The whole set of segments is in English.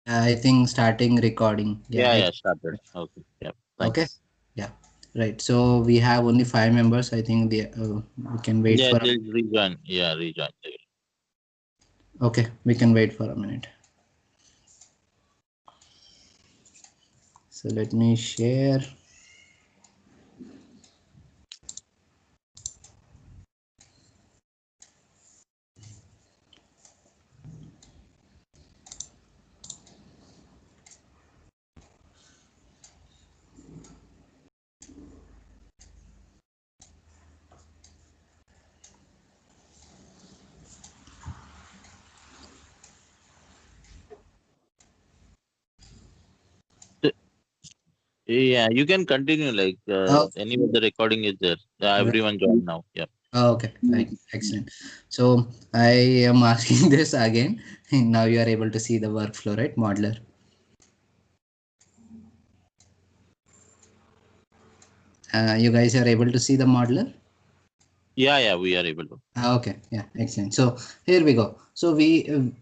I think starting recording. Yeah, Yeah, yeah, started. Okay. Yeah. okay. Thanks. Yeah, right. So we have only 5 members. I think we can wait Yeah, for a they'll minute. rejoin. Yeah, rejoin. Okay, we can wait for a minute. So let me share. So, yeah, you can continue. Like Oh, anyway, the recording is there. Yeah, right. everyone join now. Yeah. Okay, right. Excellent. So I am asking this again. Now you are able to see the workflow, right? Modeler. You guys are able to see the modeler. Yeah, yeah, we are able to. Okay, yeah, excellent. So here we go. So we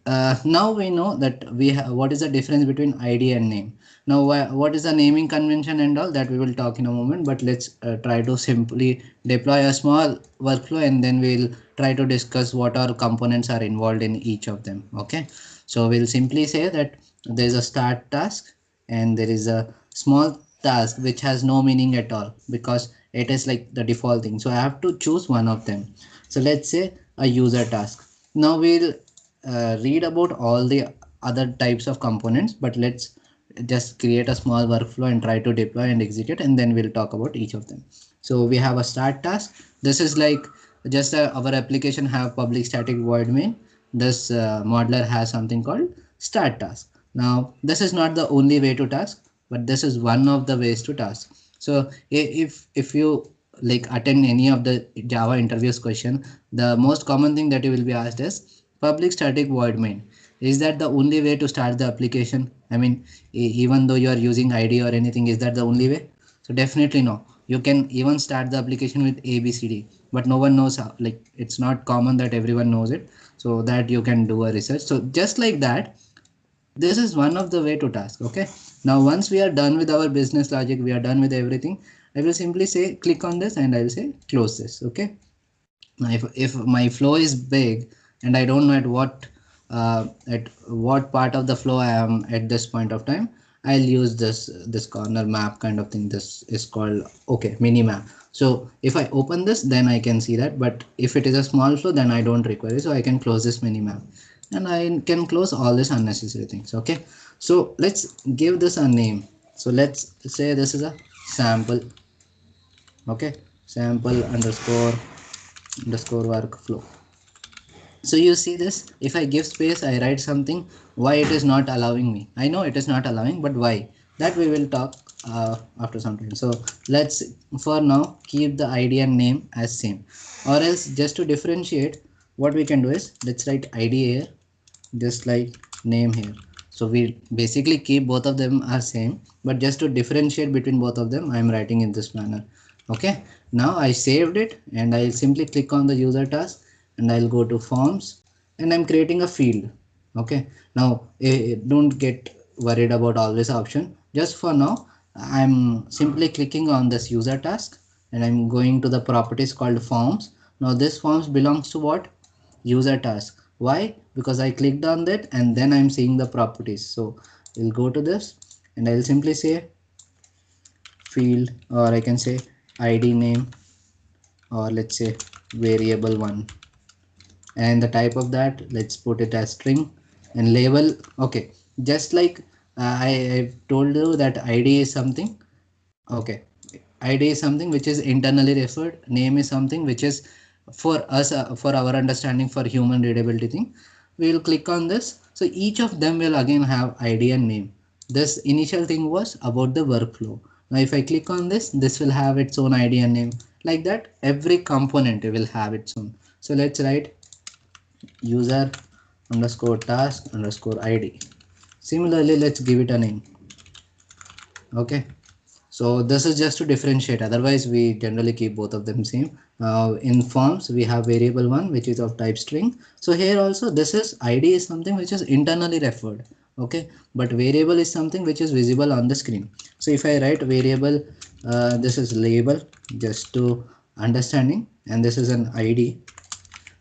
now we know that we have what is the difference between ID and name. Now what is the naming convention and all that we will talk in a moment. But let's try to simply deploy a small workflow and then we'll try to discuss what our components are involved in each of them. Okay, so we'll simply say that there is a start task and there is a small task which has no meaning at all because it is like the default thing. So I have to choose one of them. So let's say a user task. Now we'll read about all the other types of components, but let's just create a small workflow and try to deploy and execute, and then we'll talk about each of them. So we have a start task. This is like just our application have public static void main. This modeler has something called start task. Now this is not the only way to task, but this is one of the ways to task. So if you like attend any of the Java interviews question, the most common thing that you will be asked is public static void main. Is that the only way to start the application? I mean, even though you are using ID or anything, is that the only way? So definitely no. You can even start the application with ABCD, but no one knows how. Like it's not common that everyone knows it, so that you can do a research. So just like that, this is one of the way to task. Okay, now once we are done with our business logic, we are done with everything, I will simply say click on this and I will say close this. Okay, now if my flow is big and I don't know at what part of the flow I am at this point of time, I'll use this corner map kind of thing. This is called, okay, mini map. So if I open this, then I can see that, but if it is a small flow, then I don't require it, so I can close this mini map and I can close all these unnecessary things. Okay, so let's give this a name. So let's say this is a sample. Okay, sample underscore workflow. So you see this, if I give space, I write something, why it is not allowing me? I know it is not allowing, but why? That we will talk after some time. So let's for now keep the id and name as same, or else just to differentiate, what we can do is let's write id here just like name here. So we basically keep both of them are same, but just to differentiate between both of them, I am writing in this manner. Okay, now I saved it and I'll simply click on the user task and I'll go to forms and I'm creating a field. Okay, now don't get worried about all this option. Just for now, I'm simply clicking on this user task and I'm going to the properties called forms. Now this forms belongs to what? User task. Why? Because I clicked on that and then I'm seeing the properties. So we'll go to this and I'll simply say field, or I can say id name, or let's say variable one, and the type of that, let's put it as string, and label. Okay, just like I've told you that id is something. Okay, id is something which is internally referred, name is something which is for us, for our understanding, for human readability thing. We will click on this, so each of them will again have id and name. This initial thing was about the workflow. Now if I click on this, this will have its own id and name. Like that every component will have its own. So let's write user underscore task underscore id. Similarly, let's give it a name. Okay, so this is just to differentiate, otherwise we generally keep both of them same. In forms we have variable one which is of type string. So here also this is id is something which is internally referred. Okay, but variable is something which is visible on the screen. So if I write variable, this is label just to understanding, and this is an id.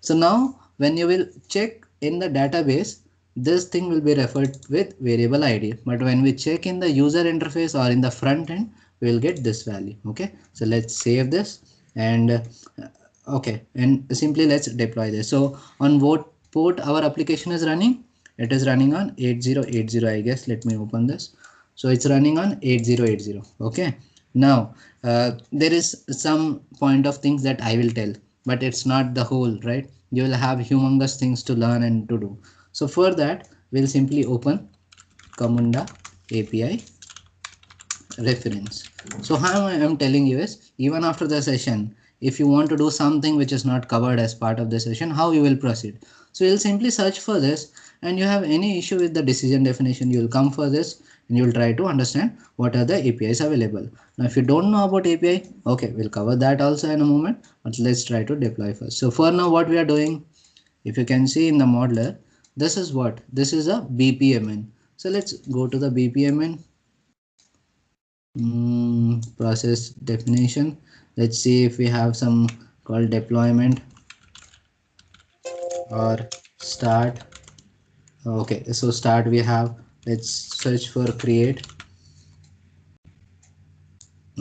So now when you will check in the database, this thing will be referred with variable id, but when we check in the user interface or in the front end, we will get this value. Okay, so let's save this, and okay, and simply let's deploy this. So on what port our application is running? It is running on 8080, I guess. Let me open this. So it's running on 8080. Okay, now there is some point of things that I will tell, but it's not the whole, right? You will have humongous things to learn and to do. So for that, we'll simply open Camunda API reference. So how I am telling you is, even after the session, if you want to do something which is not covered as part of the session, how you will proceed? So you'll simply search for this, and you have any issue with the decision definition, you'll come for this and you'll try to understand what are the APIs available. Now if you don't know about API, okay, we'll cover that also in a moment, but let's try to deploy first. So for now what we are doing, if you can see in the modeler, this is what, this is a BPMN. So let's go to the BPMN. Process definition. Let's see if we have some called deployment or start. Okay, so start we have. Let's search for create.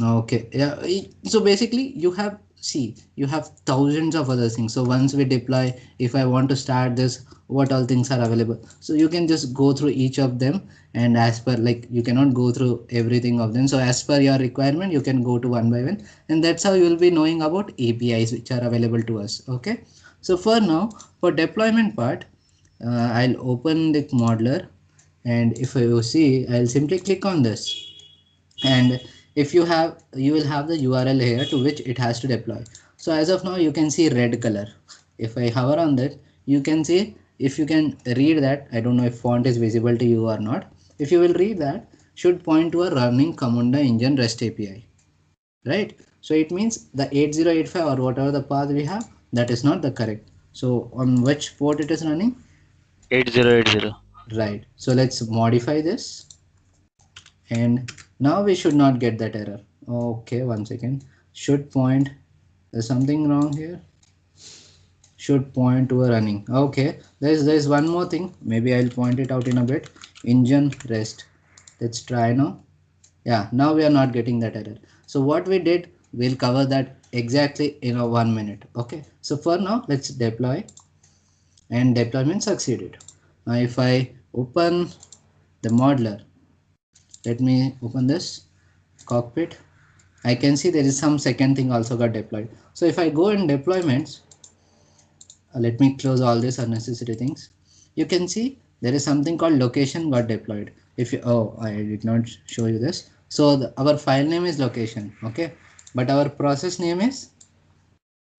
Okay, yeah, so basically you have, see, you have thousands of other things. So once we deploy, if I want to start this, what all things are available, so you can just go through each of them, and as per, like, you cannot go through everything of them, so as per your requirement you can go to one by one, and that's how you will be knowing about APIs which are available to us. Okay, so for now, for deployment part, I'll open the modeler, and if I see, I'll simply click on this, and if you have, you will have the URL here to which it has to deploy. So as of now you can see red color. If I hover on that, you can see, if you can read that, I don't know if font is visible to you or not, if you will read that, should point to a running Camunda engine REST API, right? So it means the 8085 or whatever the path we have, that is not the correct. So on which port it is running? 8080. Right, so let's modify this, and now we should not get that error. Okay, one second, should point, there's something wrong here, should point to a running. Okay, there's one more thing, maybe I'll point it out in a bit. Engine rest, let's try now. Yeah, now we are not getting that error. So what we did, we'll cover that exactly in a 1 minute. Okay, so for now let's deploy, and deployment succeeded. Now if I open the modeler, let me open this cockpit, I can see there is some second thing also got deployed. So if I go in deployments, let me close all these unnecessary things. You can see there is something called location got deployed. If you, oh, I did not show you this. So our file name is location, okay, but our process name is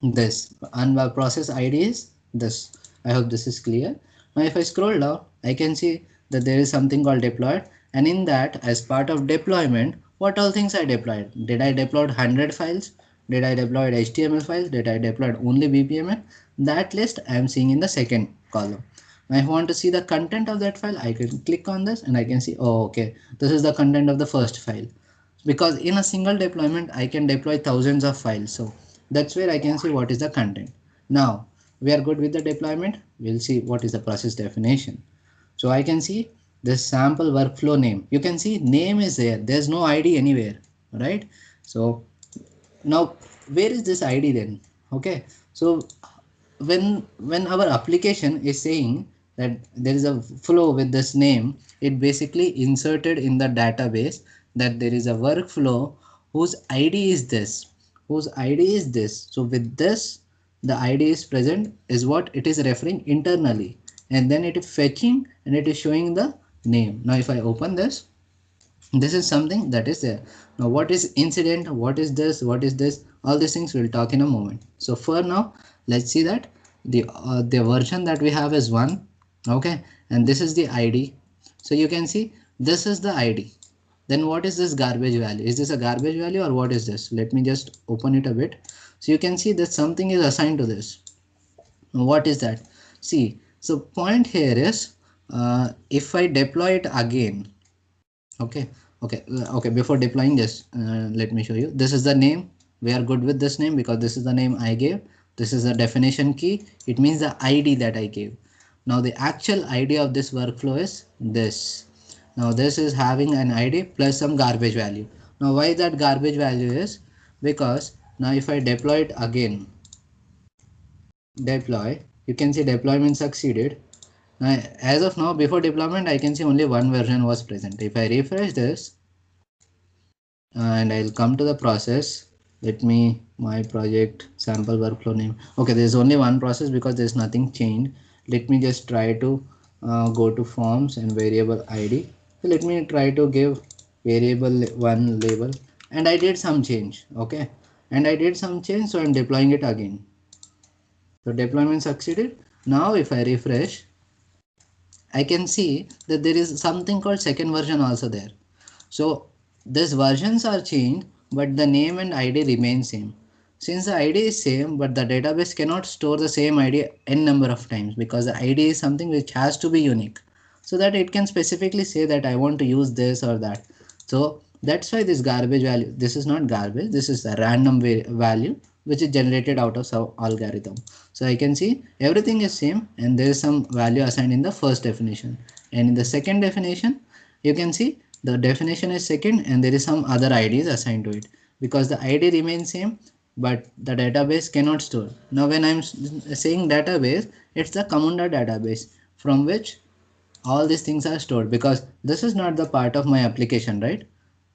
this, and our process ID is this. I hope this is clear. Now if I scroll down, I can see that there is something called deployed, and in that, as part of deployment, what all things I deployed? Did I deploy 100 files? Did I deploy HTML files? Did I deploy only BPMN? That list I am seeing in the second column. Now if I want to see the content of that file, I can click on this and I can see, oh, okay, this is the content of the first file, because in a single deployment I can deploy thousands of files. So that's where I can see what is the content. Now we are good with the deployment. We'll see what is the process definition. So I can see this sample workflow name. You can see name is there. There's no ID anywhere, right? So now where is this ID then? Okay, so when our application is saying that there is a flow with this name, it basically inserted in the database that there is a workflow whose ID is this, whose ID is this. So with this, the ID is present is what it is referring internally, and then it is fetching and it is showing the name. Now if I open this, this is something that is there. Now what is incident, what is this, what is this, all these things we'll talk in a moment. So for now, let's see that the version that we have is 1. Okay, and this is the ID. So you can see this is the ID. Then what is this garbage value? Is this a garbage value or what is this? Let me just open it a bit. So you can see that something is assigned to this. Now what is that? See, so point here is if I deploy it again, okay, before deploying, just let me show you. This is the name. We are good with this name because this is the name I gave. This is the definition key. It means the ID that I gave. Now the actual ID of this workflow is this. Now this is having an ID plus some garbage value. Now why that garbage value is because now if I deploy it again, deploy, you can see deployment succeeded. Now as of now, before deployment, I can see only one version was present. If I refresh this, and I'll come to the process. Let me, my project sample workflow name. Okay, there's only one process because there's nothing changed. Let me just try to go to forms and variable ID. So let me try to give variable one label, and I did some change. Okay, and I did some change, so I'm deploying it again. So deployment succeeded. Now if I refresh, I can see that there is something called second version also there. So these versions are changed, but the name and ID remain same. Since the ID is same, but the database cannot store the same ID n number of times because the ID is something which has to be unique, so that it can specifically say that I want to use this or that. So that's why this garbage value, this is not garbage, this is a random value which is generated out of some algorithm. So I can see everything is same and there is some value assigned in the first definition, and in the second definition you can see the definition is second and there is some other IDs assigned to it because the ID remains same but the database cannot store. Now when I'm saying database, it's the Camunda database from which all these things are stored, because this is not the part of my application, right?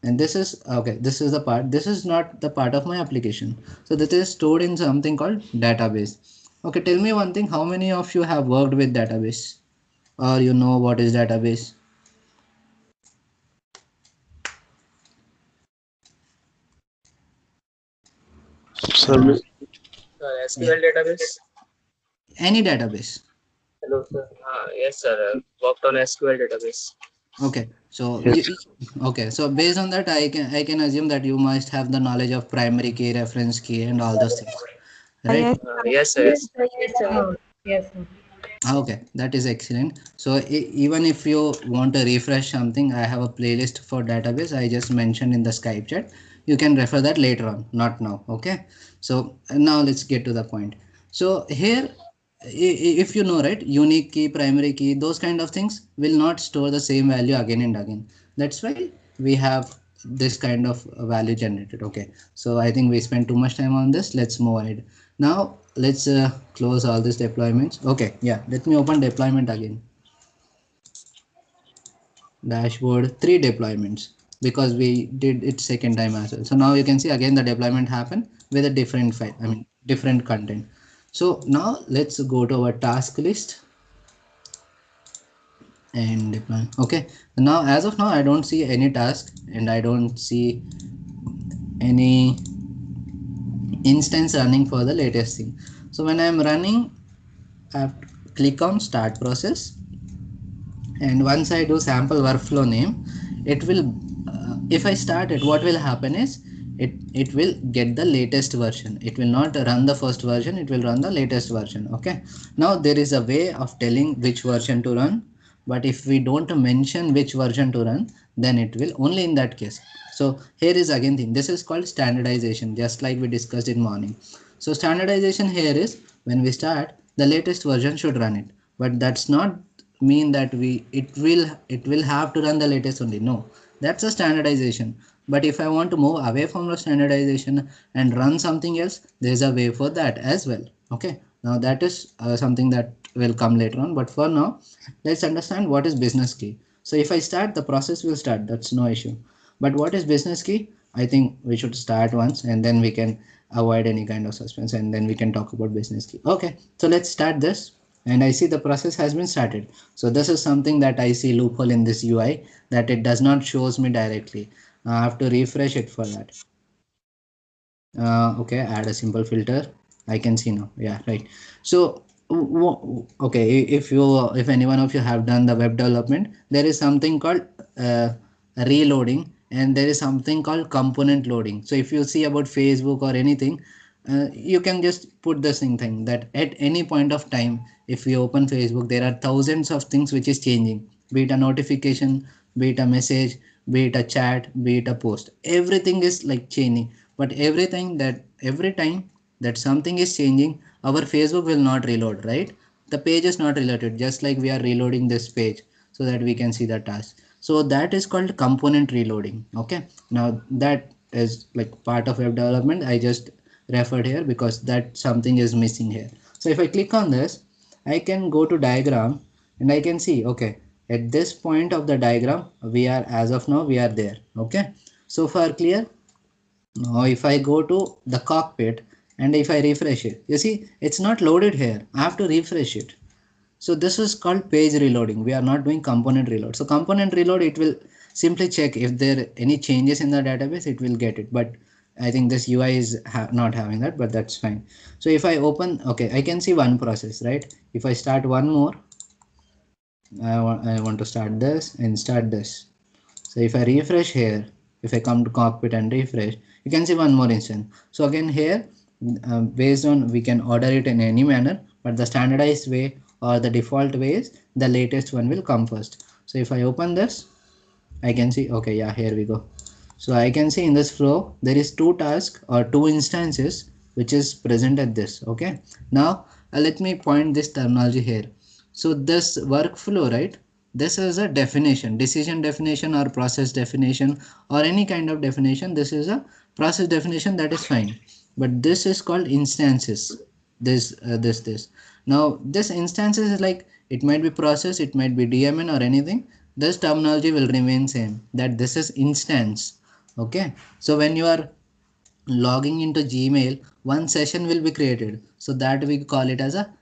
And this is okay, this is the part, this is not the part of my application, so this is stored in something called database. Okay, tell me one thing, how many of you have worked with database or you know what is database? Sir, Yeah. SQL database. Any database. Hello, sir. Yes, sir. Worked on SQL database. Okay, so Yes. okay, so based on that, I can assume that you must have the knowledge of primary key, reference key, and all those things, right? Yes, Yes, sir. Yes. yes, sir. Okay, that is excellent. So even if you want to refresh something, I have a playlist for database. I just mentioned in the Skype chat. You can refer that later on, not now. Okay. So now let's get to the point. So here, if you know, right, unique key, primary key, those kind of things will not store the same value again and again. That's why we have this kind of value generated. Okay. So I think we spent too much time on this. Let's move ahead. Now let's close all these deployments. Okay, yeah, let me open deployment again. Dashboard, 3 deployments because we did it second time as well. So now you can see again the deployment happened with a different file, I mean different content. So now let's go to our task list and deploy. Okay, now as of now I don't see any task and I don't see any instance running for the latest thing. So when I'm running, I have to click on start process, and once I do sample workflow name, it will if I start it, what will happen is it will get the latest version. It will not run the first version, it will run the latest version. Okay, now there is a way of telling which version to run, but if we don't mention which version to run, then it will only in that case. So here is again thing, this is called standardization, just like we discussed in morning. So standardization here is when we start, the latest version should run it, but that's not mean that it will have to run the latest only. No, that's a standardization. But if I want to move away from the standardization and run something else, there's a way for that as well. Okay, now that is something that will come later on, but for now let's understand what is business key. So if I start, the process will start, that's no issue. But what is business key? I think we should start once and then we can avoid any kind of suspense and then we can talk about business key. Okay, so let's start this, and I see the process has been started. So this is something that I see loophole in this UI, that it does not shows me directly. I have to refresh it for that. Okay, add a simple filter. I can see now. Yeah, right. So okay, if any one of you have done the web development, there is something called reloading and there is something called component loading. So if you see about Facebook or anything, you can just put the same thing that at any point of time, if we open Facebook, there are thousands of things which is changing, be it a notification, be it a message, be it a chat, be it a post, everything is like changing. But every time that something is changing, our Facebook will not reload, right? The page is not reloaded, just like we are reloading this page so that we can see the task. So that is called component reloading. Okay, now that is like part of web development. I just referred here because that something is missing here. So if I click on this, I can go to diagram and I can see, okay, at this point of the diagram, we are, as of now, we are there. Okay, so far clear. Now if I go to the cockpit and if I refresh it, you see it's not loaded here. I have to refresh it. So this is called page reloading. We are not doing component reload. So component reload, it will simply check if there are any changes in the database, it will get it. But I think this UI is not having that, but that's fine. So if I open, okay, I can see one process, right? If I start one more, I want to start this and start this. So if I refresh here, if I come to cockpit and refresh, you can see one more instance. So again here, based on, we can order it in any manner, but the standardized way or the default way is the latest one will come first. So if I open this, I can see, okay, yeah, here we go. So I can see in this flow, there is two tasks or two instances which is present at this. Okay. Now let me point this terminology here. So this workflow, right? This is a definition, decision definition or process definition or any kind of definition. This is a process definition, that is fine. But this is called instances. This. Now this instances is like, it might be process, it might be DMN or anything. This terminology will remain same, that this is instance. Okay. So when you are logging into Gmail, one session will be created. So that we call it as a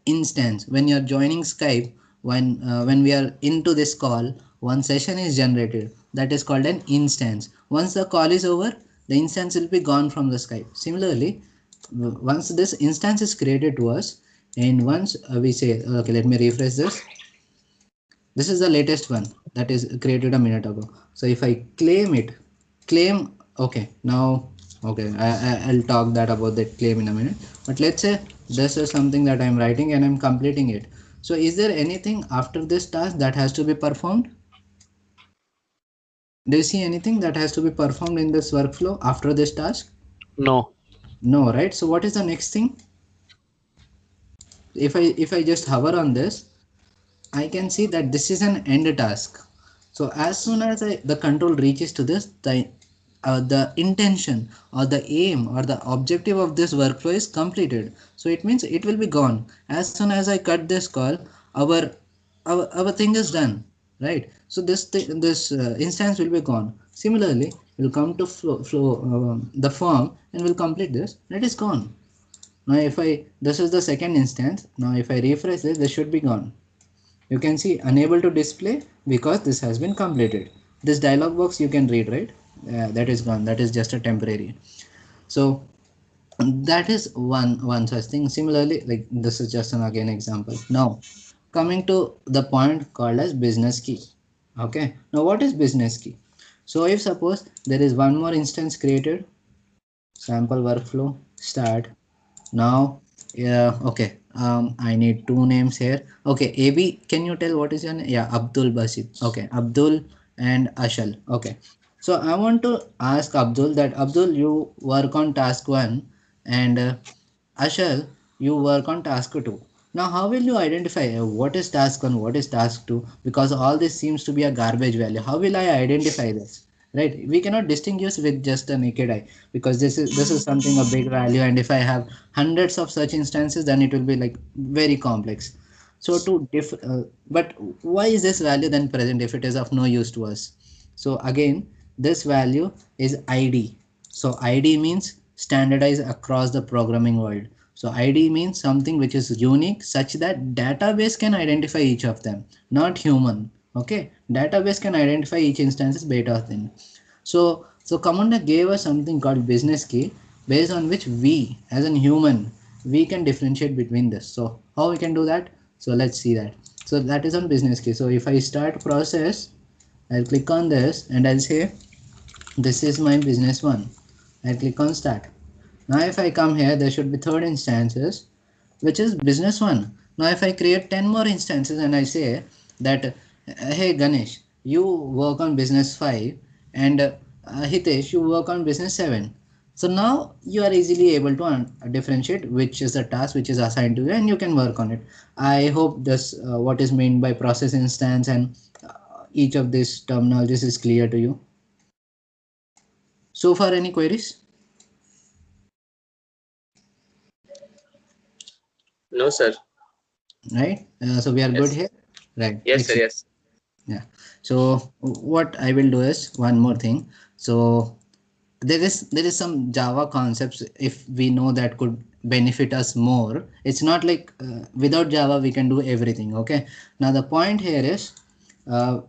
instance. When you are joining Skype, when we are into this call, one session is generated, that is called an instance. Once the call is over, the instance will be gone from the Skype. Similarly, once this instance is created to us, and once we say, okay, let me refresh this. This is the latest one that is created a minute ago. So if I claim it, claim, okay, now, okay, I'll talk that about that claim in a minute. But let's say this is something that I'm writing and I'm completing it. So is there anything after this task that has to be performed? Do you see anything that has to be performed in this workflow after this task? No. No, right? So what is the next thing? If I just hover on this, I can see that this is an end task. So as soon as the control reaches to this, the intention or the aim or the objective of this workflow is completed. So it means it will be gone. As soon as I cut this call, our our thing is done, right? So this instance will be gone. Similarly, we'll come to the form and we'll complete this. It is gone. Now if this is the second instance. Now if I refresh this should be gone. You can see unable to display because this has been completed. This dialog box you can read, right? That is gone. That is just a temporary. So that is one such thing. Similarly, like this is just an again example. Now coming to the point called as business key. Okay. Now what is business key? So if suppose there is one more instance created, sample workflow start. Now yeah, okay, I need two names here. Okay, AB, can you tell what is your name? Yeah, Abdul Basit. Okay, Abdul and Ashal. Okay, so I want to ask Abdul that, Abdul, you work on task 1 and Ashal, you work on task 2. Now how will you identify what is task 1, what is task 2? Because all this seems to be a garbage value. How will I identify this? Right, we cannot distinguish with just a naked eye, because this is something a big value, and if I have hundreds of such instances, then it will be like very complex. So but why is this value then present if it is of no use to us? So again, this value is ID. So ID means standardized across the programming world. So ID means something which is unique such that database can identify each of them, not human. Okay, database can identify each instance's beta thing. So Kamunda gave us something called business key, based on which we as a human, we can differentiate between this. So how we can do that? So let's see that. So that is on business key. So if I start process, I'll click on this and I'll say this is my business one. I'll click on start. Now if I come here, there should be third instances, which is business one. Now if I create 10 more instances and I say that, hey Ganesh, you work on business 5 and Hitesh, you work on business 7. So now you are easily able to differentiate which is the task which is assigned to you and you can work on it. I hope this what is meant by process instance and each of these terminologies is clear to you. So far, any queries? No, sir. Right. So we are good Yes. here. Right. Yes, sir. Excellent. Yes. Yeah. So what I will do is one more thing. So there is some Java concepts if we know that could benefit us more. It's not like without Java we can do everything. Okay. Now the point here is uh,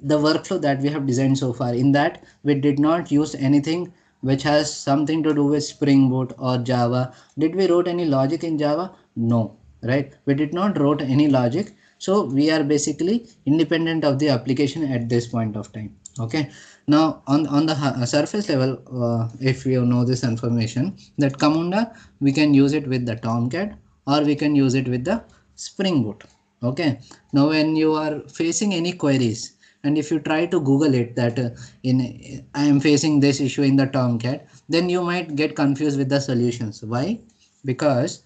the workflow that we have designed so far. In that we did not use anything which has something to do with Spring Boot or Java. Did we wrote any logic in Java? No. Right. We did not wrote any logic. So we are basically independent of the application at this point of time. Okay. Now on the surface level, if you know this information that Camunda, we can use it with the Tomcat or we can use it with the Spring Boot. Okay. Now when you are facing any queries and if you try to Google it that I am facing this issue in the Tomcat, then you might get confused with the solutions. Why? Because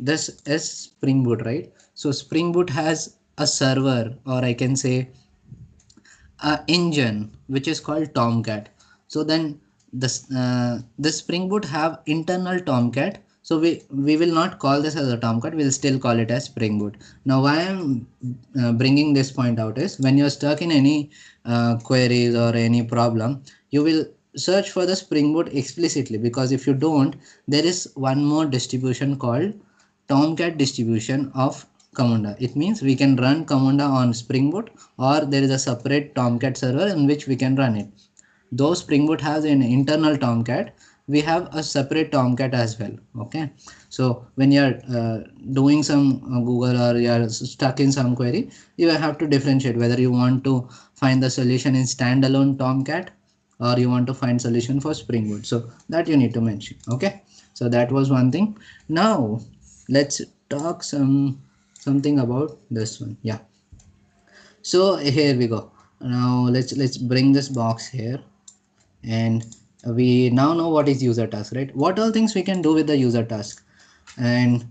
this is Spring Boot, right? So Spring Boot has a server, or I can say engine, which is called Tomcat. So then this Spring Boot have internal Tomcat. So we will not call this as a Tomcat. We'll still call it as Spring Boot. Now why I'm bringing this point out is when you're stuck in any queries or any problem, you will search for the Spring Boot explicitly, because if you don't, there is one more distribution called Tomcat distribution of Camunda. It means we can run Camunda on Spring Boot, or there is a separate Tomcat server in which we can run it. Though Spring Boot has an internal Tomcat, we have a separate Tomcat as well. Okay. So when you're doing some Google or you're stuck in some query, you have to differentiate whether you want to find the solution in standalone Tomcat or you want to find solution for Spring Boot. So that you need to mention. Okay. So that was one thing. Now let's talk something about this one. Yeah. So here we go. Now let's bring this box here, and we now know what is user task, right? What all things we can do with the user task. And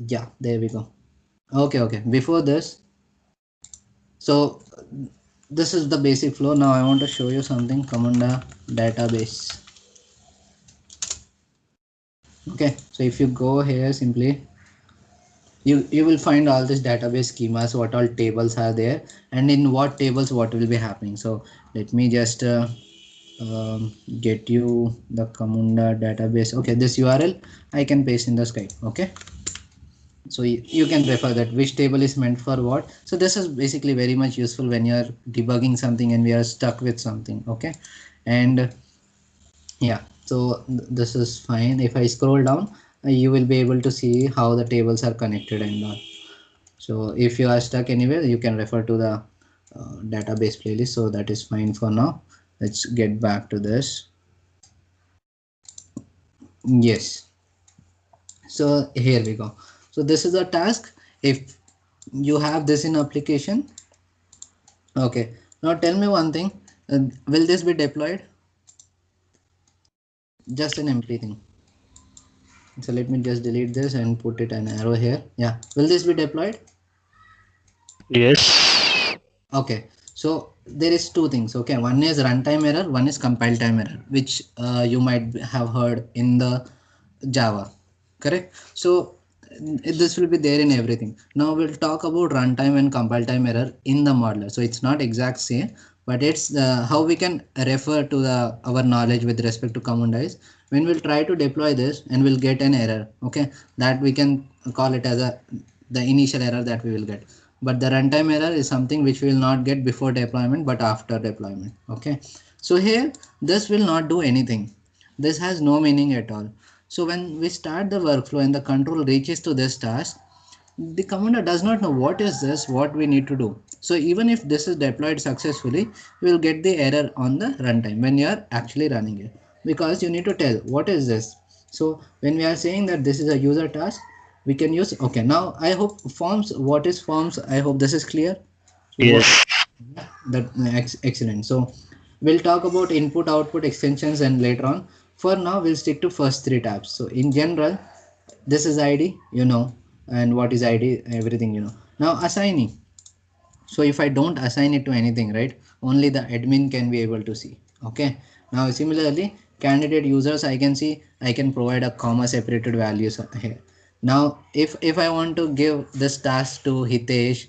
yeah, there we go. Okay, before this, so this is the basic flow. Now I want to show you something. Camunda database. Okay, so if you go here, simply you will find all this database schemas, what all tables are there, and in what tables what will be happening. So let me just get you the Camunda database. Okay, this URL I can paste in the Skype. Okay, so you can refer that which table is meant for what. So this is basically very much useful when you're debugging something and we are stuck with something. Okay, and yeah, so this is fine. If I scroll down, you will be able to see how the tables are connected and all. So if you are stuck anywhere, you can refer to the database playlist. So that is fine for now. Let's get back to this. Yes. So here we go. So this is a task. If you have this in application. Okay. Now tell me one thing. Will this be deployed? Just an empty thing. So let me just delete this and put it an arrow here. Yeah. Will this be deployed? Yes. Okay. So there is two things. Okay. One is runtime error. One is compile time error, which you might have heard in the Java. Correct. So this will be there in everything. Now we'll talk about runtime and compile time error in the modeler. So it's not exact same, but it's how we can refer to the our knowledge with respect to Camunda is when we'll try to deploy this and we'll get an error. Okay, that we can call it as the initial error that we will get. But the runtime error is something which we will not get before deployment, but after deployment. Okay, so here this will not do anything. This has no meaning at all. So when we start the workflow and the control reaches to this task, the commander does not know what is this, what we need to do. So even if this is deployed successfully, we will get the error on the runtime when you are actually running it, because you need to tell what is this. So when we are saying that this is a user task, we can use, okay, now I hope forms, what is forms? I hope this is clear. So what, Yes. that excellent. So we'll talk about input, output, extensions, and later on. For now, we'll stick to first three tabs. So in general, this is ID, you know, and what is ID, everything you know. Now assigning. So if I don't assign it to anything, right, only the admin can be able to see. Okay. Now similarly, candidate users, I can see, I can provide a comma separated values here. Now if I want to give this task to Hitesh,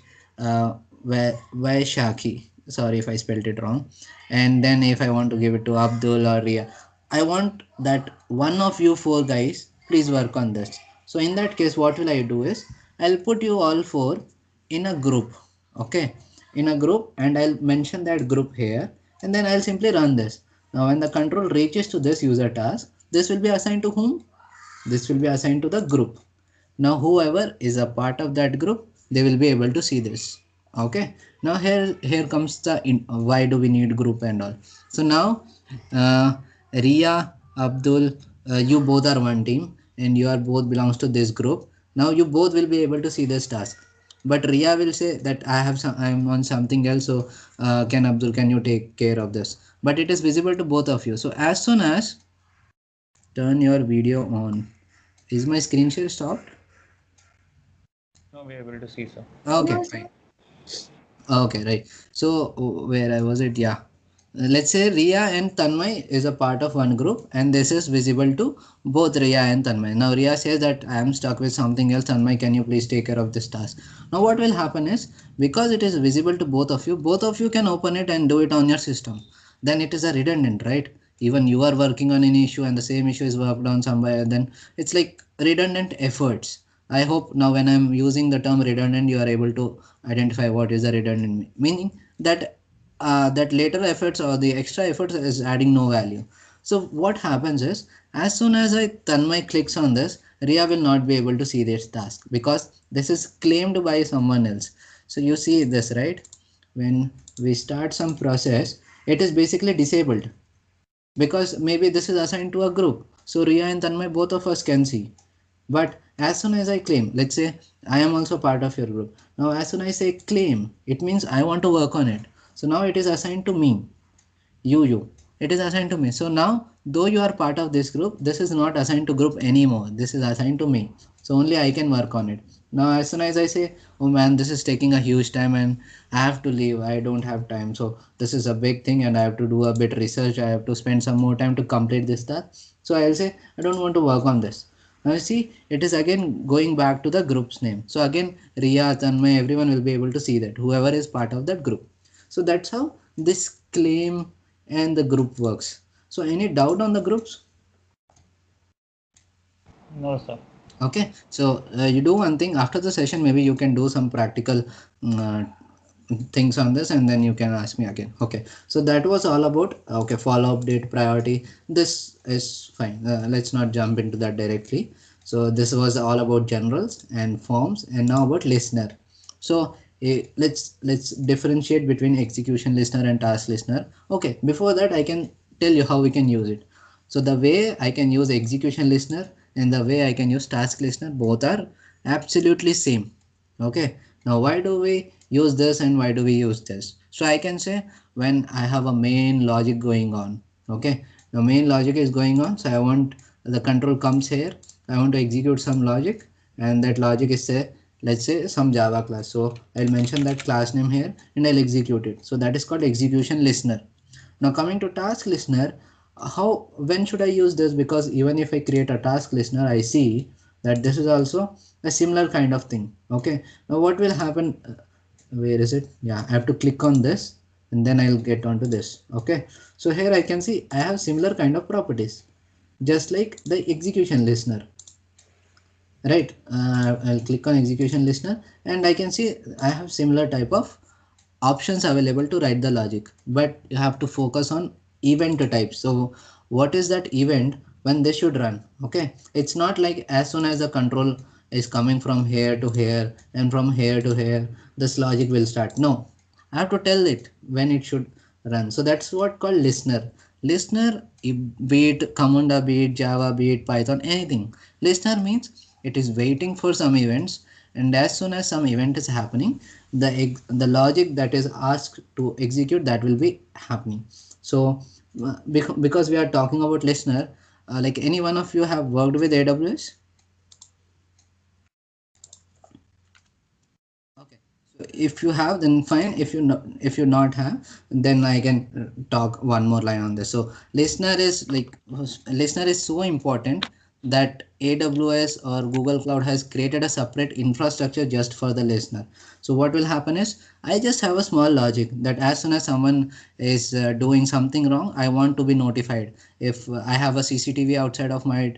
Vaishakhi, sorry if I spelled it wrong, and then if I want to give it to Abdul or Ria, I want that one of you four guys please work on this. So in that case, what will I do is I'll put you all four in a group. Okay, in a group, and I'll mention that group here, and then I'll simply run this. Now when the control reaches to this user task, this will be assigned to whom? This will be assigned to the group. Now whoever is a part of that group, they will be able to see this. Okay, now here comes the why do we need group and all. So now uh, Ria, Abdul, you both are one team and you are both belongs to this group. Now you both will be able to see this task, but Ria will say that I have some, I'm on something else, so can Abdul, can you take care of this? But it is visible to both of you. So as soon as turn your video on, is my screen share stopped? No, we are able to see, sir. Okay, No, fine. Okay, right. So where I was it? Yeah. Let's say Ria and Tanmay is a part of one group, and this is visible to both Ria and Tanmay. Now Ria says that I am stuck with something else. Tanmay, can you please take care of this task? Now what will happen is, because it is visible to both of you can open it and do it on your system. Then it is a redundant, right? Even you are working on an issue and the same issue is worked on somewhere, then it's like redundant efforts. I hope now when I'm using the term redundant, you are able to identify what is the redundant meaning, that that later efforts or the extra efforts is adding no value. So what happens is, as soon as I Tanmay clicks on this, Ria will not be able to see this task because this is claimed by someone else. So you see this, right? When we start some process, it is basically disabled because maybe this is assigned to a group. So Ria and Tanmay, both of us can see. But as soon as I claim, let's say I am also part of your group. Now, as soon as I say claim, it means I want to work on it. So now it is assigned to me, you. It is assigned to me. So now, though you are part of this group, this is not assigned to group anymore. This is assigned to me. So only I can work on it. Now, as soon as I say, oh man, this is taking a huge time and I have to leave, I don't have time. So this is a big thing and I have to do a bit research. I have to spend some more time to complete this task. So I'll say, I don't want to work on this. Now you see, it is again going back to the group's name. So again, Ria, Tanmay, everyone will be able to see that, whoever is part of that group. So that's how this claim and the group works. So any doubt on the groups? No, sir. Okay, so you do one thing after the session, maybe you can do some practical uh, things on this and then you can ask me again. Okay, so that was all about, okay, follow up, date, priority. This is fine. Let's not jump into that directly. So this was all about generals and forms, and now about listener. So let's differentiate between execution listener and task listener. Okay, before that I can tell you how we can use it. So the way I can use execution listener and the way I can use task listener, both are absolutely same. Okay, now why do we use this and why do we use this? So I can say when I have a main logic going on. Okay, the main logic is going on, so I want the control comes here, I want to execute some logic, and that logic is say, let's say some Java class. So I'll mention that class name here and I'll execute it. So that is called execution listener. Now coming to task listener, how, when should I use this? Because even if I create a task listener, I see that this is also a similar kind of thing. Okay, now what will happen? Where is it? Yeah, I have to click on this and then I'll get onto this. Okay, so here I can see I have similar kind of properties, just like the execution listener. Right, I'll click on execution listener and I can see I have similar type of options available to write the logic, but you have to focus on event type. So what is that event when they should run? Okay, it's not like as soon as the control is coming from here to here and from here to here, this logic will start. No, I have to tell it when it should run. So that's what called listener. Listener, be it Commanda, be it Java, be it Python, anything. Listener means it is waiting for some events, and as soon as some event is happening, the logic that is asked to execute, that will be happening. So because we are talking about listener, like any one of you have worked with AWS? Okay, so if you have, then fine. If you not have, then I can talk one more line on this. So listener is so important that AWS or Google Cloud has created a separate infrastructure just for the listener. So what will happen is, I just have a small logic that as soon as someone is doing something wrong, I want to be notified. If I have a CCTV outside of my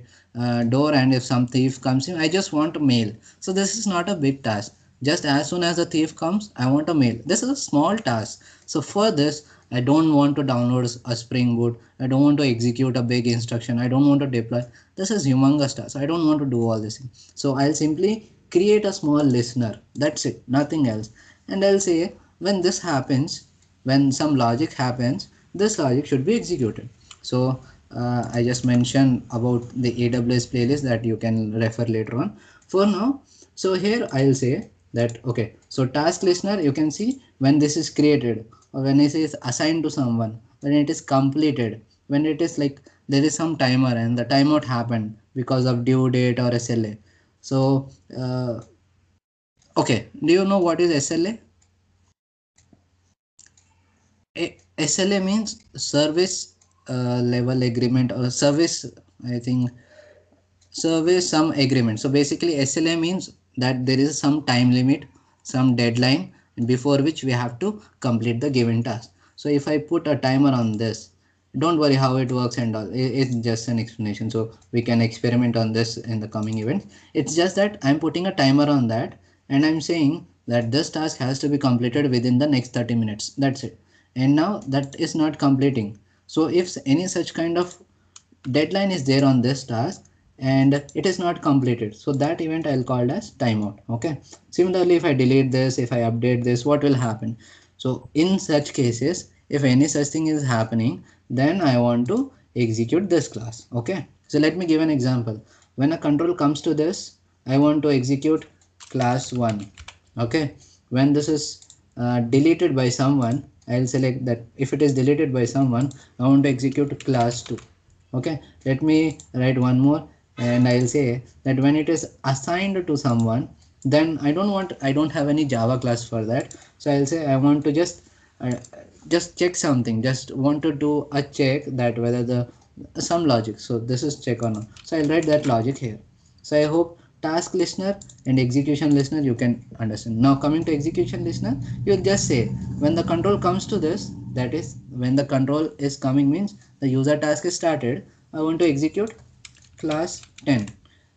door, and if some thief comes in, I just want a mail. So this is not a big task. Just as soon as the thief comes, I want a mail. This is a small task. So for this, I don't want to download a Spring Boot. I don't want to execute a big instruction. I don't want to deploy. This is humongous task. I don't want to do all this thing. So I'll simply create a small listener. That's it, nothing else. And I'll say, when this happens, when some logic happens, this logic should be executed. So I just mentioned about the AWS playlist that you can refer later on. For now, so here I'll say that, okay, so task listener, you can see when this is created, or when it is assigned to someone, when it is completed, when it is like there is some timer and the timeout happened because of due date or SLA. So okay, do you know what is SLA? SLA means service level agreement, or service, I think, service some agreement. So basically SLA means that there is some time limit, some deadline before which we have to complete the given task. So if I put a timer on this, don't worry how it works and all, it's just an explanation, so we can experiment on this in the coming event. It's just that I'm putting a timer on that, and I'm saying that this task has to be completed within the next 30 minutes. That's it. And now that is not completing. So if any such kind of deadline is there on this task and it is not completed, so that event I'll call as timeout. Okay, similarly, if I delete this, if I update this, what will happen? So in such cases, if any such thing is happening, then I want to execute this class. Okay, so let me give an example. When a control comes to this, I want to execute class 1. Okay, when this is deleted by someone, I'll select that. If it is deleted by someone, I want to execute class 2. Okay, let me write one more, and I'll say that when it is assigned to someone, then I don't have any Java class for that. So I'll say I want to uh, just check something, just want to do a check that whether the some logic. So this is check or not. So I'll write that logic here. So I hope task listener and execution listener you can understand. Now coming to execution listener, you'll just say when the control comes to this, that is when the control is coming means the user task is started, I want to execute class 10.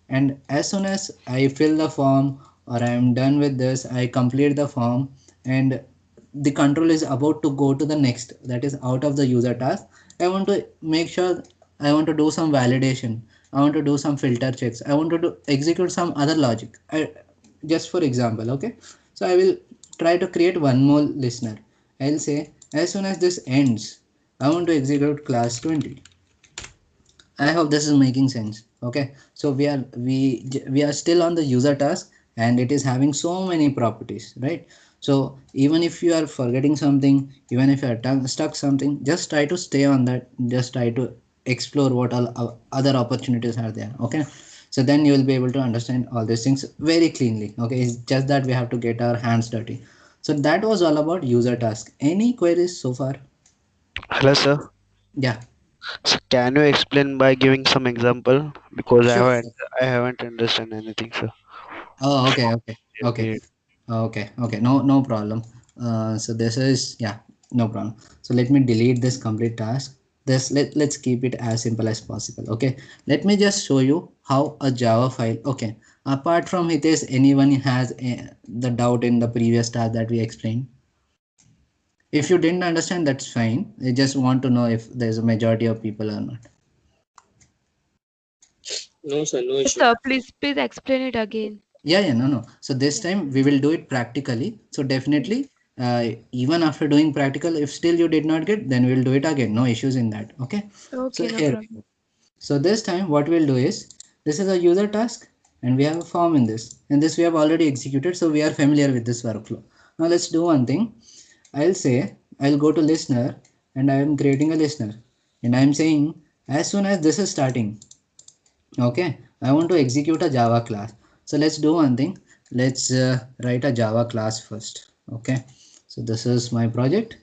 And as soon as I fill the form, or I am done with this, I complete the form, and the control is about to go to the next, that is out of the user task, I want to make sure, I want to do some validation, I want to do some filter checks, I want to execute some other logic. Just for example, okay, so I will try to create one more listener. I'll say as soon as this ends, I want to execute class 20. I hope this is making sense. Okay, so we are still on the user task, and it is having so many properties, right? So even if you are forgetting something, even if you are stuck something, just try to stay on that. Just try to explore what all other opportunities are there. Okay, so then you will be able to understand all these things very cleanly. Okay, it's just that we have to get our hands dirty. So that was all about user task. Any queries so far? Hello, sir. Yeah, So can you explain by giving some example? Because sure. I haven't understand anything, sir. Oh, okay, okay, okay. Okay. Okay, okay, no problem. So this is, yeah, no problem. So let me delete this complete task. Let's keep it as simple as possible. Okay, let me just show you how a Java file. Okay, apart from Hitesh, anyone has the doubt in the previous task that we explained? If you didn't understand, that's fine. I just want to know if there's a majority of people or not. No, sir, no Yes, issue. sir. Please explain it again. Yeah, no. So this time we will do it practically. So definitely even after doing practical, if still you did not get, then we'll do it again. No issues in that. Okay. So Okay, no here, problem. so this time what we'll do is, this is a user task and we have a form in this, and this we have already executed, so we are familiar with this workflow. Now let's do one thing. I'll say, I'll go to listener and I am creating a listener, and I'm saying as soon as this is starting, okay, I want to execute a Java class. So let's do one thing. Let's write a Java class first. Okay, so this is my project,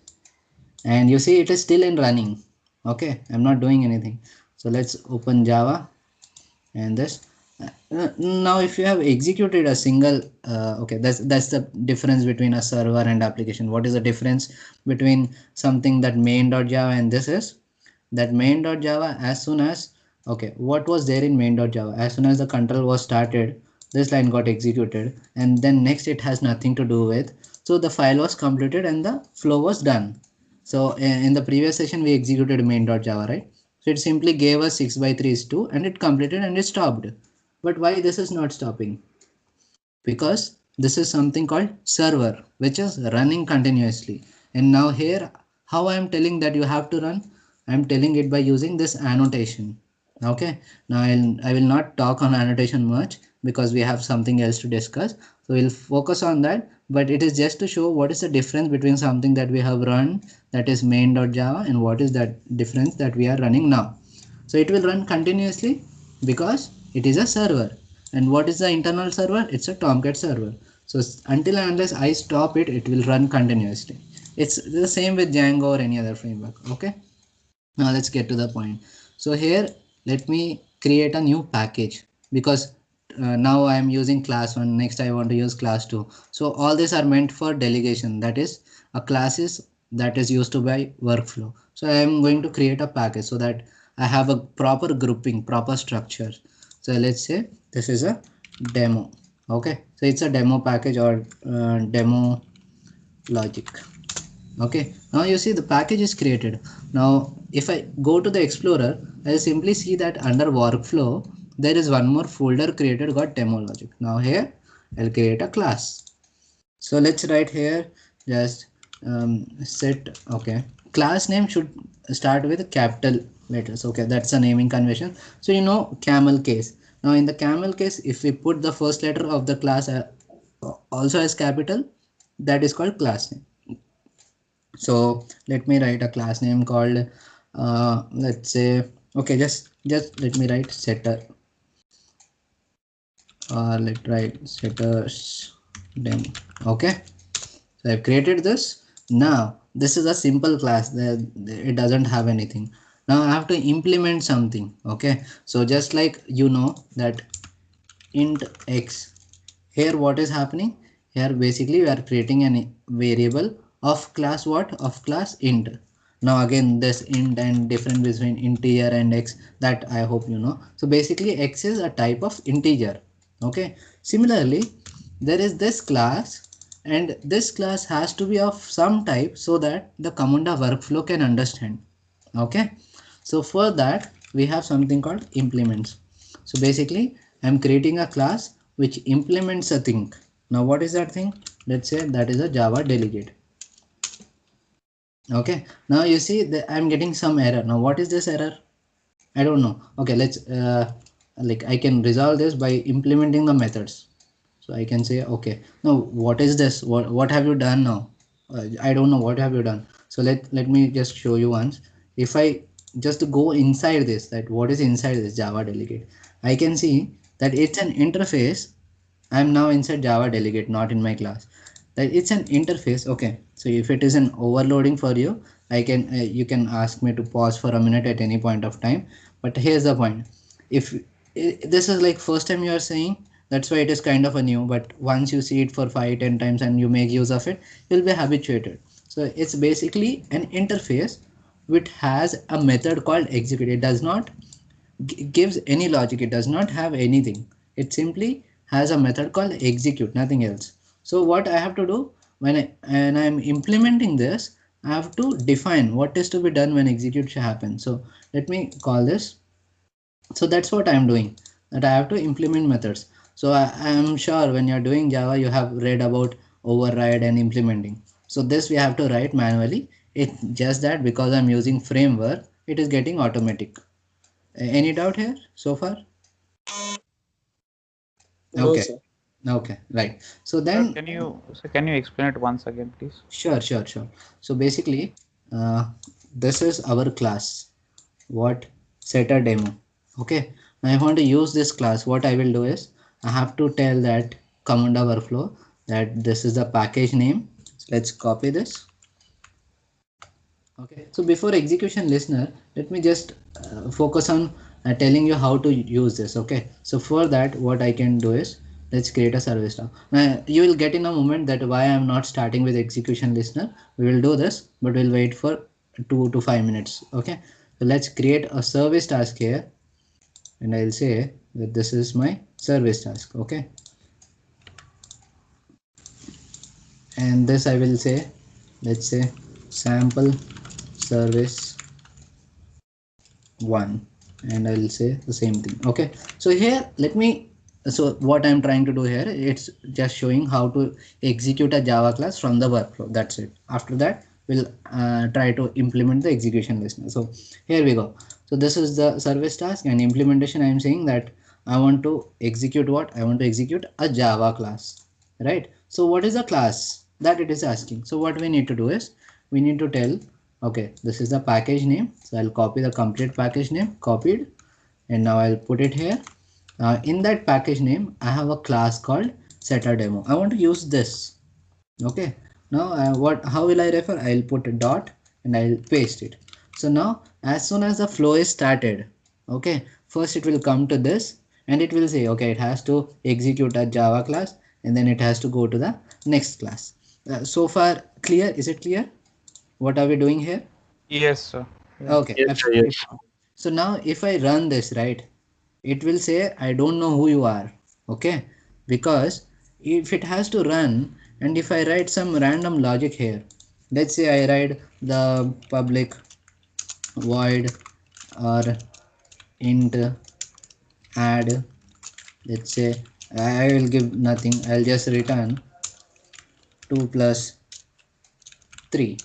and you see it is still in running. Okay, I'm not doing anything. So let's open Java and this. Now if you have executed a single okay, that's the difference between a server and application. What is the difference between something that main.java and this is that main.java? As soon as, okay, what was there in main.java, as soon as the control was started, this line got executed, and then next it has nothing to do with, so the file was completed and the flow was done. So in the previous session we executed main.java, right? So it simply gave us 6 by 3 is 2 and it completed and it stopped. But why this is not stopping? Because this is something called server, which is running continuously. And now here, how I am telling that you have to run, I am telling it by using this annotation. Okay, now I will not talk on annotation much because we have something else to discuss, so we'll focus on that. But it is just to show what is the difference between something that we have run, that is main.java, and what is that difference that we are running now. So it will run continuously because it is a server. And what is the internal server? It's a Tomcat server. So until and unless I stop it, it will run continuously. It's the same with Django or any other framework. Okay, now let's get to the point. So here, let me create a new package, because now I am using class 1, next I want to use class 2. So all these are meant for delegation, that is a classes that is used to by workflow. So I am going to create a package so that I have a proper grouping, proper structure. So let's say this is a demo. Okay, so it's a demo package or demo logic. Okay, now you see the package is created. Now if I go to the Explorer, I'll simply see that under workflow there is one more folder created got demo logic. Now here I'll create a class. So let's write here just set, okay, class name should start with capital letters. Okay, that's a naming convention. So you know camel case. Now in the camel case, if we put the first letter of the class also as capital, that is called class name. So let me write a class name called let's say, okay, just let me write setter, or let's write setters demo. Okay, so I've created this. Now this is a simple class that it doesn't have anything. Now I have to implement something. Okay, so just like you know that int x, here what is happening, here basically we are creating a variable of class what, of class int. Now again this int and difference between integer and x, that I hope you know. So basically x is a type of integer. Okay, similarly there is this class, and this class has to be of some type so that the Camunda workflow can understand. Okay, so for that we have something called implements. So basically I'm creating a class which implements a thing. Now what is that thing? Let's say that is a Java delegate. Okay, now you see that I'm getting some error. Now what is this error? I don't know. Okay, let's like I can resolve this by implementing the methods. So I can say, okay, now what is this? What have you done now? I don't know what have you done. So let me just show you once. If I just go inside this, that what is inside this Java delegate, I can see that it's an interface. I'm now inside Java delegate, not in my class. That it's an interface. Okay, so if it is an overloading for you, I can you can ask me to pause for a minute at any point of time. But here's the point. If this is like first time you are saying, that's why it is kind of a new, but once you see it for 5-10 times and you make use of it, you'll be habituated. So it's basically an interface which has a method called execute. It does not gives any logic, it does not have anything, it simply has a method called execute, nothing else. So what I have to do when I'm implementing this, I have to define what is to be done when execution happens. So let me call this. So that's what I'm doing, that I have to implement methods. So I am sure when you're doing Java you have read about override and implementing. So this we have to write manually. It's just that because I'm using framework, it is getting automatic. Any doubt here so far? No, Okay. sir. Okay, right. So Sir, then, can you explain it once again, please? sure. So basically, this is our class. What? Setter demo. Okay. Now I want to use this class. What I will do is I have to tell that Camunda workflow that this is the package name. So let's copy this. Okay. So before execution listener, let me just focus on telling you how to use this. Okay. So for that, what I can do is let's create a service now. Now you will get in a moment that why I'm not starting with execution listener. We will do this, but we'll wait for 2 to 5 minutes. Okay. So let's create a service task here, and I'll say that this is my service task. Okay. And this I will say, let's say sample service 1, and I'll say the same thing. Okay, so here let me, so what I'm trying to do here, it's just showing how to execute a Java class from the workflow. That's it. After that we'll try to implement the execution listener. So here we go. So this is the service task, and implementation I'm saying that I want to execute what? I want to execute a Java class, right? So what is the class that it is asking? So what we need to do is we need to tell, okay, this is the package name. So I'll copy the complete package name, copied, and now I'll put it here. In that package name, I have a class called setter demo. I want to use this. Okay. Now how will I refer? I'll put a dot and I'll paste it. So now as soon as the flow is started, okay, first it will come to this and it will say, okay, it has to execute a Java class, and then it has to go to the next class. So far clear? Is it clear? What are we doing here? Yes, sir. Yeah. Okay, Yes, sir, absolutely yes. fine. So now if I run this, right, it will say, I don't know who you are. Okay, because if it has to run, and if I write some random logic here, let's say I write the public void or int add, let's say I will give nothing, I'll just return 2 plus 3.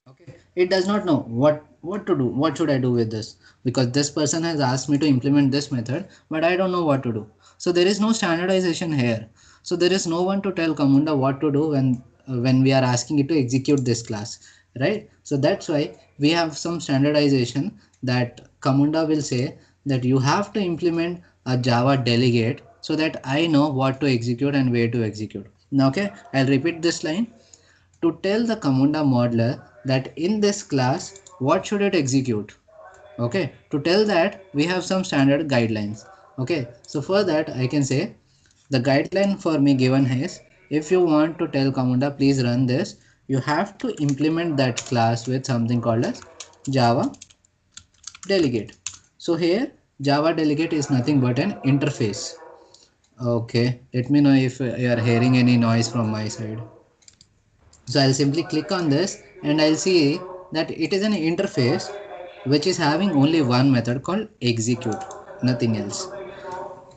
Okay, it does not know what to do. What should I do with this? Because this person has asked me to implement this method, but I don't know what to do. So there is no standardization here. So there is no one to tell Camunda what to do when we are asking it to execute this class, right? So that's why we have some standardization that Camunda will say that you have to implement a Java delegate so that I know what to execute and where to execute. Now, okay, I'll repeat this line to tell the Camunda modeler that in this class, what should it execute? Okay, to tell that we have some standard guidelines. Okay, so for that I can say the guideline for me given is, if you want to tell Camunda please run this, you have to implement that class with something called as Java delegate. So here Java delegate is nothing but an interface. Okay, let me know if you are hearing any noise from my side. So I'll simply click on this and I'll see that it is an interface which is having only one method called execute, nothing else.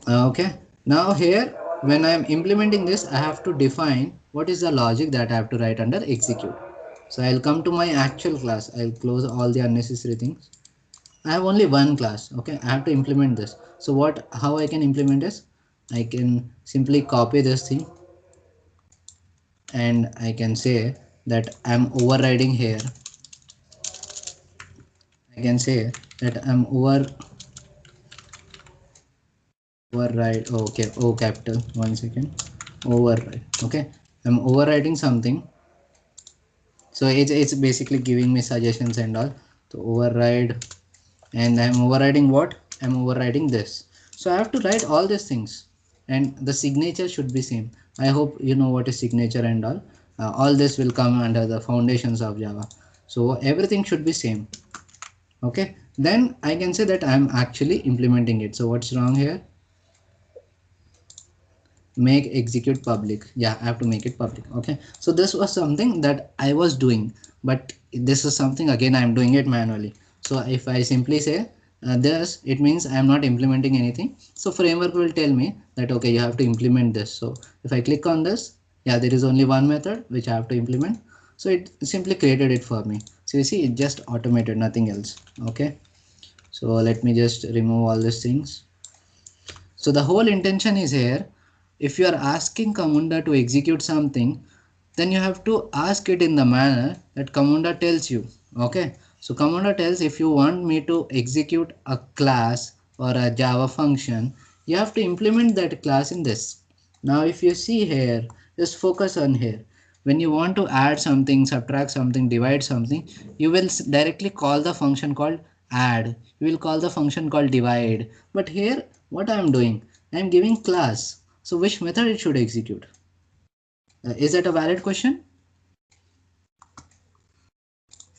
Okay, now here when I am implementing this, I have to define what is the logic that I have to write under execute. So I'll come to my actual class. I'll close all the unnecessary things. I have only one class. Okay, I have to implement this. So how I can implement this? I can simply copy this thing and I can say that I'm overriding here. I can say that I'm override. Oh, okay, O capital. 1 second. Override. Okay, I'm overriding something. So it's basically giving me suggestions and all. So override, and I'm overriding what? I'm overriding this. So I have to write all these things, and the signature should be same. I hope you know what is signature and all. All this will come under the foundations of Java. So everything should be same. Okay, then I can say that I'm actually implementing it. So what's wrong here? Make execute public. Yeah, I have to make it public. Okay, so this was something that I was doing, but this is something again I'm doing it manually. So if I simply say this, it means I'm not implementing anything. So framework will tell me that okay, you have to implement this. So if I click on this, Yeah, there is only one method which I have to implement. So it simply created it for me. So you see, it just automated, nothing else. Okay. So let me just remove all these things. So the whole intention is here. If you are asking Camunda to execute something, then you have to ask it in the manner that Camunda tells you. Okay. So Camunda tells, if you want me to execute a class or a Java function, you have to implement that class in this. Now if you see here, just focus on here. When you want to add something, subtract something, divide something, you will directly call the function called add. You will call the function called divide. But here what I am doing, I am giving class. So which method it should execute? Is that a valid question?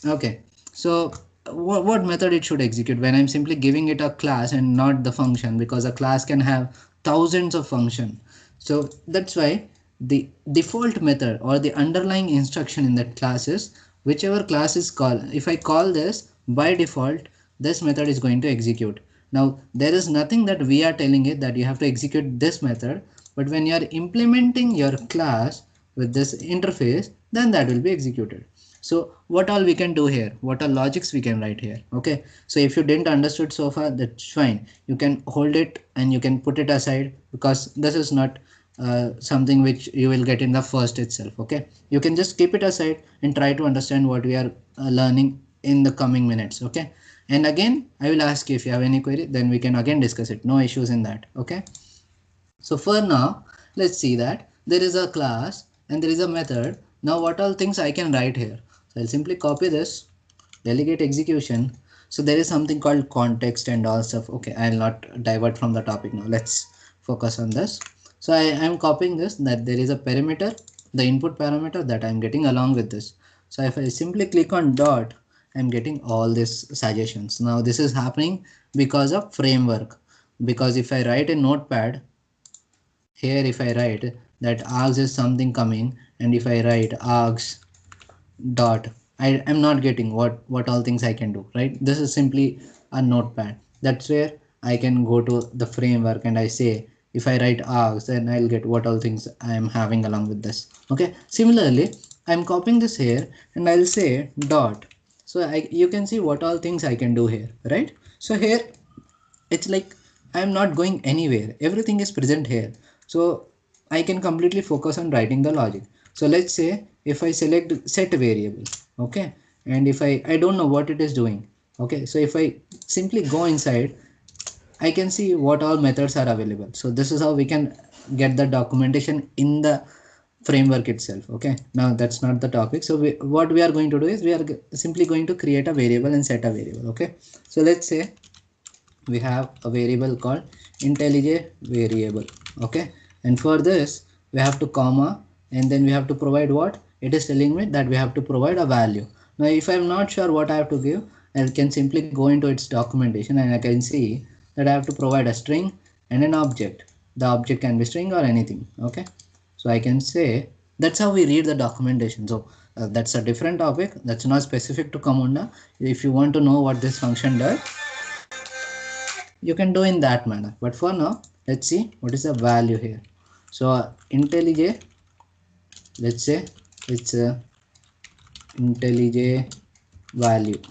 Okay, so what method it should execute when I'm simply giving it a class and not the function, because a class can have thousands of functions. So that's why the default method or the underlying instruction in that class is whichever class is called. If I call this, by default this method is going to execute. Now there is nothing that we are telling it that you have to execute this method, but when you are implementing your class with this interface, then that will be executed. So what all we can do here, what are logics we can write here? Okay, so if you didn't understood so far, that's fine. You can hold it and you can put it aside, because this is not something which you will get in the first itself. Okay, you can just keep it aside and try to understand what we are learning in the coming minutes. Okay, and again I will ask you if you have any query, then we can again discuss it. No issues in that. Okay, so for now, let's see that there is a class and there is a method. Now what all things I can write here? So I'll simply copy this, delegate execution. So there is something called context and all stuff. Okay, I'll not divert from the topic now. Let's focus on this. So I am copying this, that there is a parameter, the input parameter that I'm getting along with this. So if I simply click on dot, I'm getting all these suggestions. Now this is happening because of framework. Because if I write a notepad, here if I write that args is something coming, and if I write args dot, I am not getting what all things I can do, right? This is simply a notepad. That's where I can go to the framework and I say, if I write args, then I'll get what all things I am having along with this. Okay, similarly I'm copying this here and I'll say dot. So you can see what all things I can do here, right? So here it's like I'm not going anywhere, everything is present here. So I can completely focus on writing the logic. So let's say if I select set variable, okay, and if I don't know what it is doing. Okay, so if I simply go inside, I can see what all methods are available. So this is how we can get the documentation in the framework itself. Okay, now that's not the topic. So what we are going to do is we are simply going to create a variable and set a variable. Okay, so let's say we have a variable called IntelliJ variable. Okay, and for this we have to comma, and then we have to provide what it is telling me, that we have to provide a value. Now if I'm not sure what I have to give, I can simply go into its documentation and I can see that I have to provide a string and an object. The object can be string or anything. Okay, so I can say that's how we read the documentation. So that's a different topic, that's not specific to Camunda. If you want to know what this function does, you can do in that manner, but for now let's see what is the value here. So IntelliJ, let's say it's a IntelliJ value.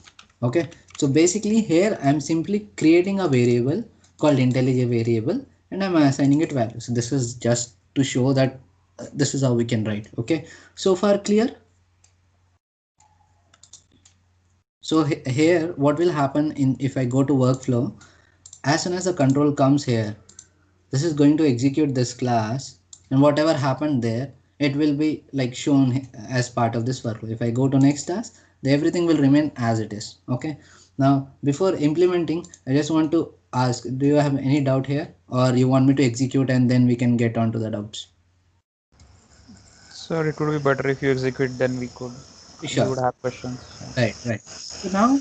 Okay, so basically here I'm simply creating a variable called IntelliJ variable and I'm assigning it value. So this is just to show that this is how we can write. Okay, so far clear? So here what will happen in, if I go to workflow, as soon as the control comes here, this is going to execute this class, and whatever happened there, it will be like shown as part of this workflow. If I go to next task, everything will remain as it is. Okay, now before implementing, I just want to ask, do you have any doubt here, or you want me to execute and then we can get on to the doubts? Sir, it would be better if you execute, then we Sure. would have questions. Right. So now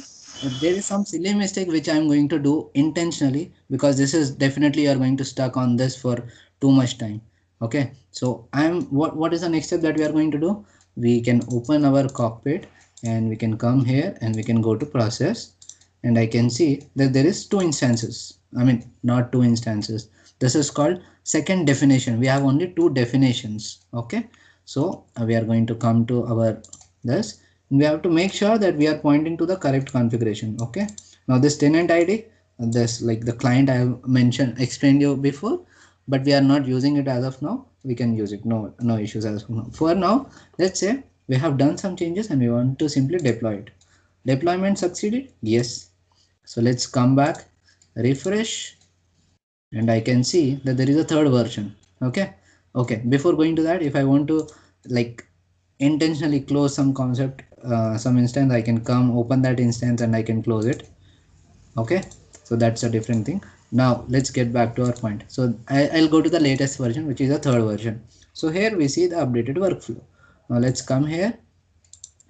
there is some silly mistake which I'm going to do intentionally, because this is definitely you're going to stuck on this for too much time. Okay, so what is the next step that we are going to do? We can open our cockpit and we can come here and we can go to process, and I can see that there is two instances. I mean, not two instances. This is called second definition. We have only two definitions. Okay, So we are going to come to our this. We have to make sure that we are pointing to the correct configuration. Okay. Now this tenant ID, this like the client I have mentioned, explained you before, but we are not using it as of now. We can use it. No issues as of now. For now, let's say we have done some changes and we want to simply deploy it. Deployment succeeded? Yes. So let's come back, refresh, and I can see that there is a third version. Okay, before going to that, if I want to like intentionally close some concept, some instance, I can come open that instance and I can close it. Okay, so that's a different thing. Now let's get back to our point. So I'll go to the latest version, which is the third version. So here we see the updated workflow. Now let's come here.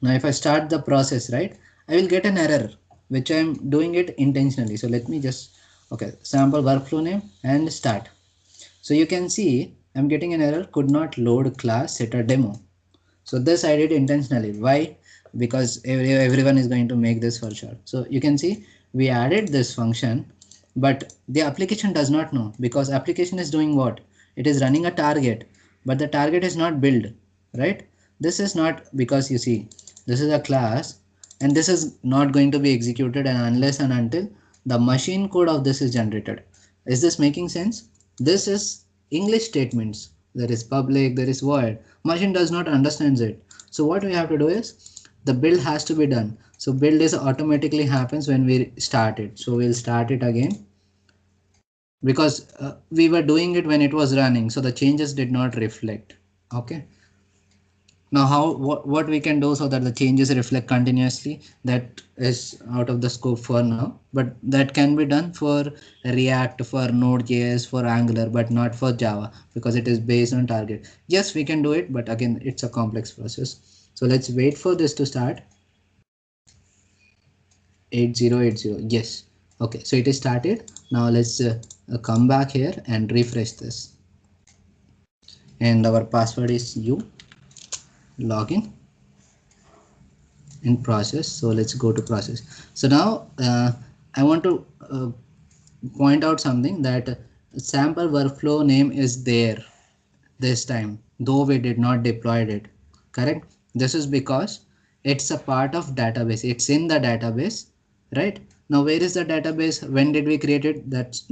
Now if I start the process, right, I will get an error which I'm doing it intentionally. So let me just, okay, sample workflow name and start. So you can see I'm getting an error, could not load class setter demo. So this I did intentionally. Why? Because everyone is going to make this for sure. So you can see we added this function, but the application does not know, because application is doing what? It is running a target, but the target is not built, right? This is not, because you see, this is a class and this is not going to be executed and unless and until the machine code of this is generated. Is this making sense? This is English statements. There is public, there is void. Machine does not understand it. So what we have to do is the build has to be done. So build is automatically happens when we start it. So we'll start it again, because we were doing it when it was running. So the changes did not reflect. Okay. Now what we can do so that the changes reflect continuously, that is out of the scope for now, but that can be done for React, for Node.js, for Angular, but not for Java because it is based on target. Yes, we can do it, but again, it's a complex process. So let's wait for this to start. 8080, yes. Okay, so it is started. Now let's come back here and refresh this. And our password is login in process. So let's go to process. So now I want to point out something, that sample workflow name is there this time, though we did not deploy it. Correct. This is because it's a part of database. It's in the database, right? Now where is the database? When did we create it? That's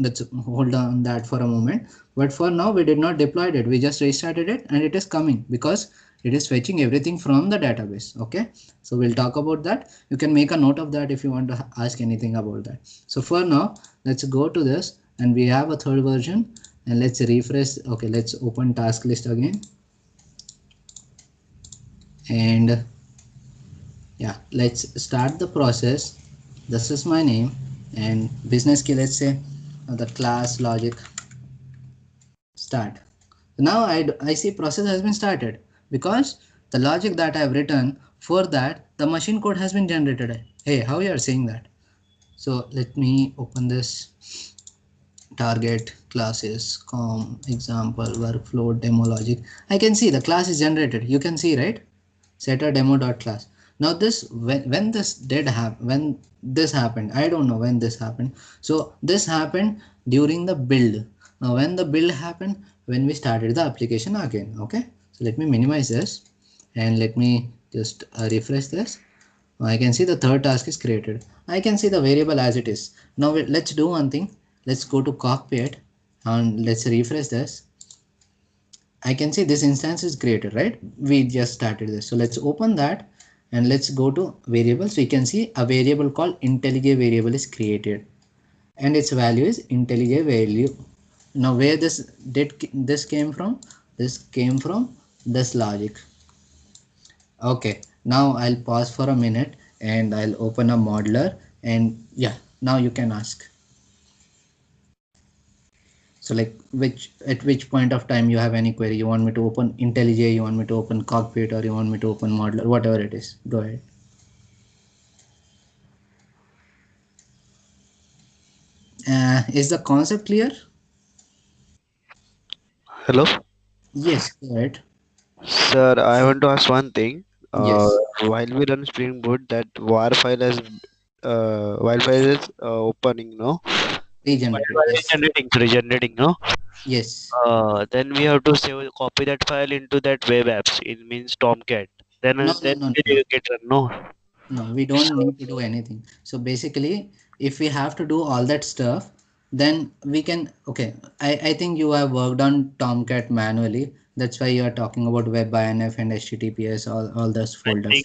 hold on that for a moment. But for now we did not deploy it. We just restarted it and it is coming because it is fetching everything from the database. Okay, so we'll talk about that. You can make a note of that if you want to ask anything about that. So for now, let's go to this, and we have a third version, and let's refresh. Okay, let's open task list again, and yeah, let's start the process. This is my name and business key. Let's say the class logic start. Now I see process has been started because the logic that I have written for that, the machine code has been generated. Hey, how you are saying that? So let me open this target classes com example workflow demo logic. I can see the class is generated. You can see, right? Setter demo dot class. Now this when this did happen, when this happened, I don't know when this happened. So this happened during the build. Now when the build happened, when we started the application again. Okay, so let me minimize this and let me just refresh this. I can see the third task is created. I can see the variable as it is. Now let's do one thing. Let's go to cockpit and let's refresh this. I can see this instance is created, right? We just started this. So let's open that and let's go to variables. We can see a variable called IntelliJ variable is created and its value is IntelliJ value. Now where this came from? This came from this logic. Okay, now I'll pause for a minute and I'll open a modeler, and yeah, now you can ask. So like at which point of time you have any query, you want me to open IntelliJ, you want me to open cockpit, or you want me to open modeler, whatever it is, go ahead. Is the concept clear? Hello, Yes, go ahead. sir. I want to ask one thing. Yes, While we run Spring Boot, that WAR file is opening, no? While regenerated, while yes. generating, no? Yes. Then we have to save copy that file into that web apps. It means Tomcat. Then No, no, then no, no, no. we get run. No. No, we don't So need to do anything. So basically, if we have to do all that stuff, then we can, okay, I think you have worked on Tomcat manually. That's why you are talking about WebINF and HTTPS, all those I think folders.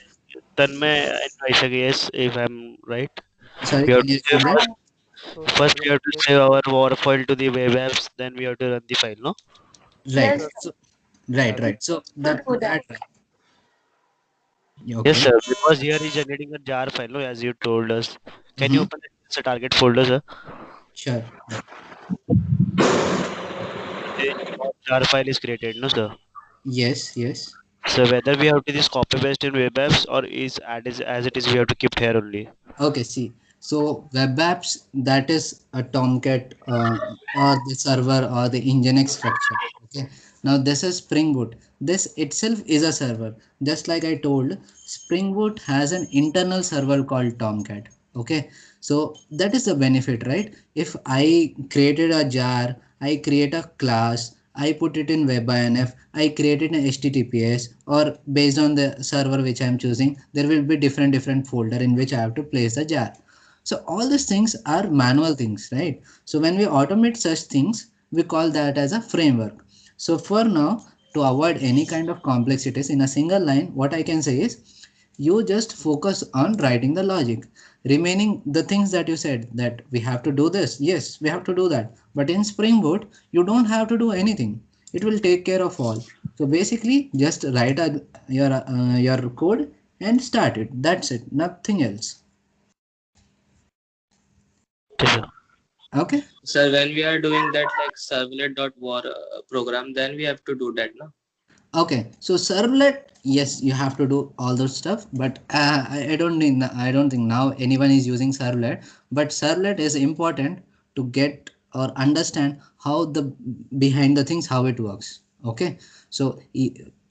Tanmay and Vaishak, yes, if I'm right. Sorry, We have can to you save repeat that? So first we have to servlet save our war file to the web apps, then we have to run the file, no? Right. Yes, So, right, as right. So should that do that. that right. Yeah, Yes, okay. sir. Because here is generating a jar file, no, as you told us. Can you Mm-hmm. open the target folder, sir? Sure. Yeah. The jar file is created, no, sir. Yes, yes. So whether we have to this copy paste in web apps or is as it is, we have to keep here only. Okay, see. So web apps, that is a Tomcat or the server or the Nginx structure. Okay. Now this is Spring Boot. This itself is a server. Just like I told, Spring Boot has an internal server called Tomcat. Okay. So that is the benefit, right? If I created a jar, I create a class, I put it in WebINF, I created an HTTPS, or based on the server which I'm choosing, there will be different folder in which I have to place the jar. So all these things are manual things, right? So when we automate such things, we call that as a framework. So for now, to avoid any kind of complexities in a single line, what I can say is you just focus on writing the logic. Remaining the things that you said, that we have to do this, yes, we have to do that, but in Spring Boot you don't have to do anything. It will take care of all. So basically just write your code and start it. That's it, nothing else. Okay, sir. Okay. Sir, when we are doing that like servlet.war program, then we have to do that, no? Okay, so servlet, yes, you have to do all those stuff, but I don't think now anyone is using servlet. But servlet is important to get or understand how the behind the things how it works. Okay, so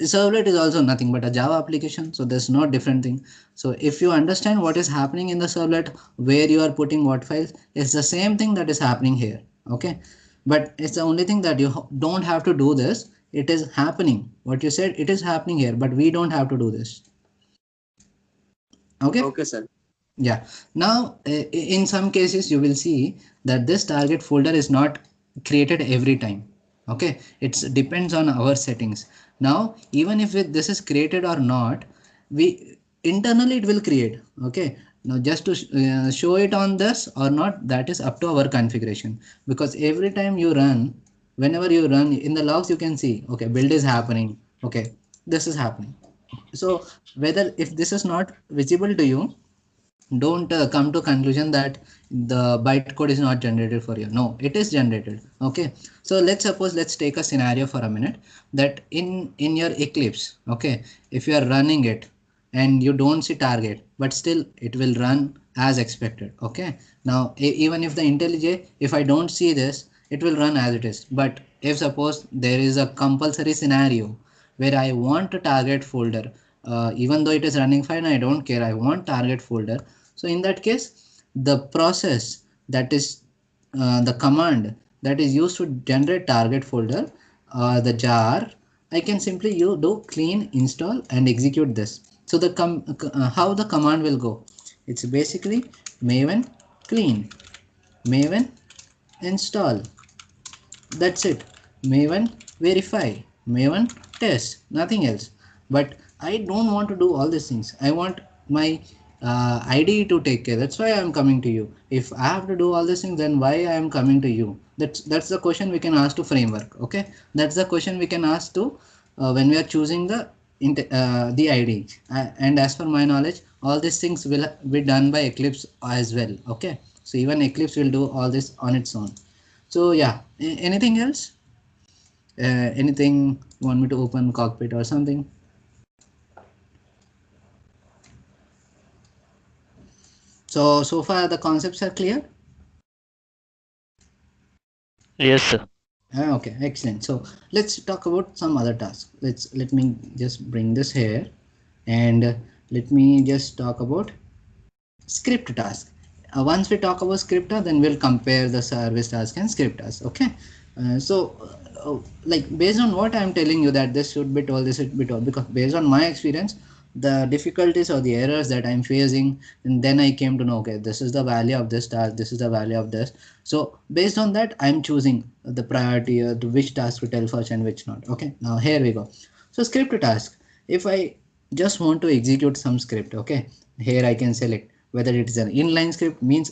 servlet is also nothing but a Java application, so there's no different thing. So if you understand what is happening in the servlet, where you are putting what files, it's the same thing that is happening here. Okay, but it's the only thing that you don't have to do this. It is happening, what you said, it is happening here, but we don't have to do this. Okay. Okay, sir. Yeah. Now in some cases you will see that this target folder is not created every time. Okay, it depends on our settings. Now even if this is created or not, we internally it will create. Okay, now just to show it on this or not, that is up to our configuration, because every time you run, whenever you run in the logs, you can see, okay, build is happening, okay, this is happening. So whether if this is not visible to you, don't come to conclusion that the bytecode is not generated for you. No, it is generated. Okay, so let's take a scenario for a minute, that in your Eclipse, okay, if you are running it and you don't see target, but still it will run as expected. Okay, now even if the IntelliJ, if I don't see this, it will run as it is. But if suppose there is a compulsory scenario where I want a target folder, even though it is running fine, I don't care, I want target folder. So in that case, the process, that is the command that is used to generate target folder, the jar, I can simply you do clean install and execute this. So the how the command will go, it's basically maven clean, maven install, that's it, maven verify, maven test, nothing else. But I don't want to do all these things. I want my IDE to take care. That's why I'm coming to you. If I have to do all these things, then why I am coming to you? That's the question we can ask to framework. Okay, that's the question we can ask to when we are choosing the IDE. And as per my knowledge, all these things will be done by Eclipse as well. Okay, so even Eclipse will do all this on its own. So yeah, anything else? Anything you want me to open cockpit or something? So far the concepts are clear. Yes, sir. Okay, excellent. So let's talk about some other tasks. Let me just bring this here, and let me just talk about script task. Once we talk about script task, then we'll compare the service task and script task. Okay, Like based on what I'm telling you that this should be told, this should be told, because based on my experience, the difficulties or the errors that I'm facing, and then I came to know, okay, this is the value of this task, this is the value of this. So based on that, I'm choosing the priority or to which task to tell first and which not. Okay, now here we go. So script task. If I just want to execute some script, okay, here I can select whether it is an inline script. Means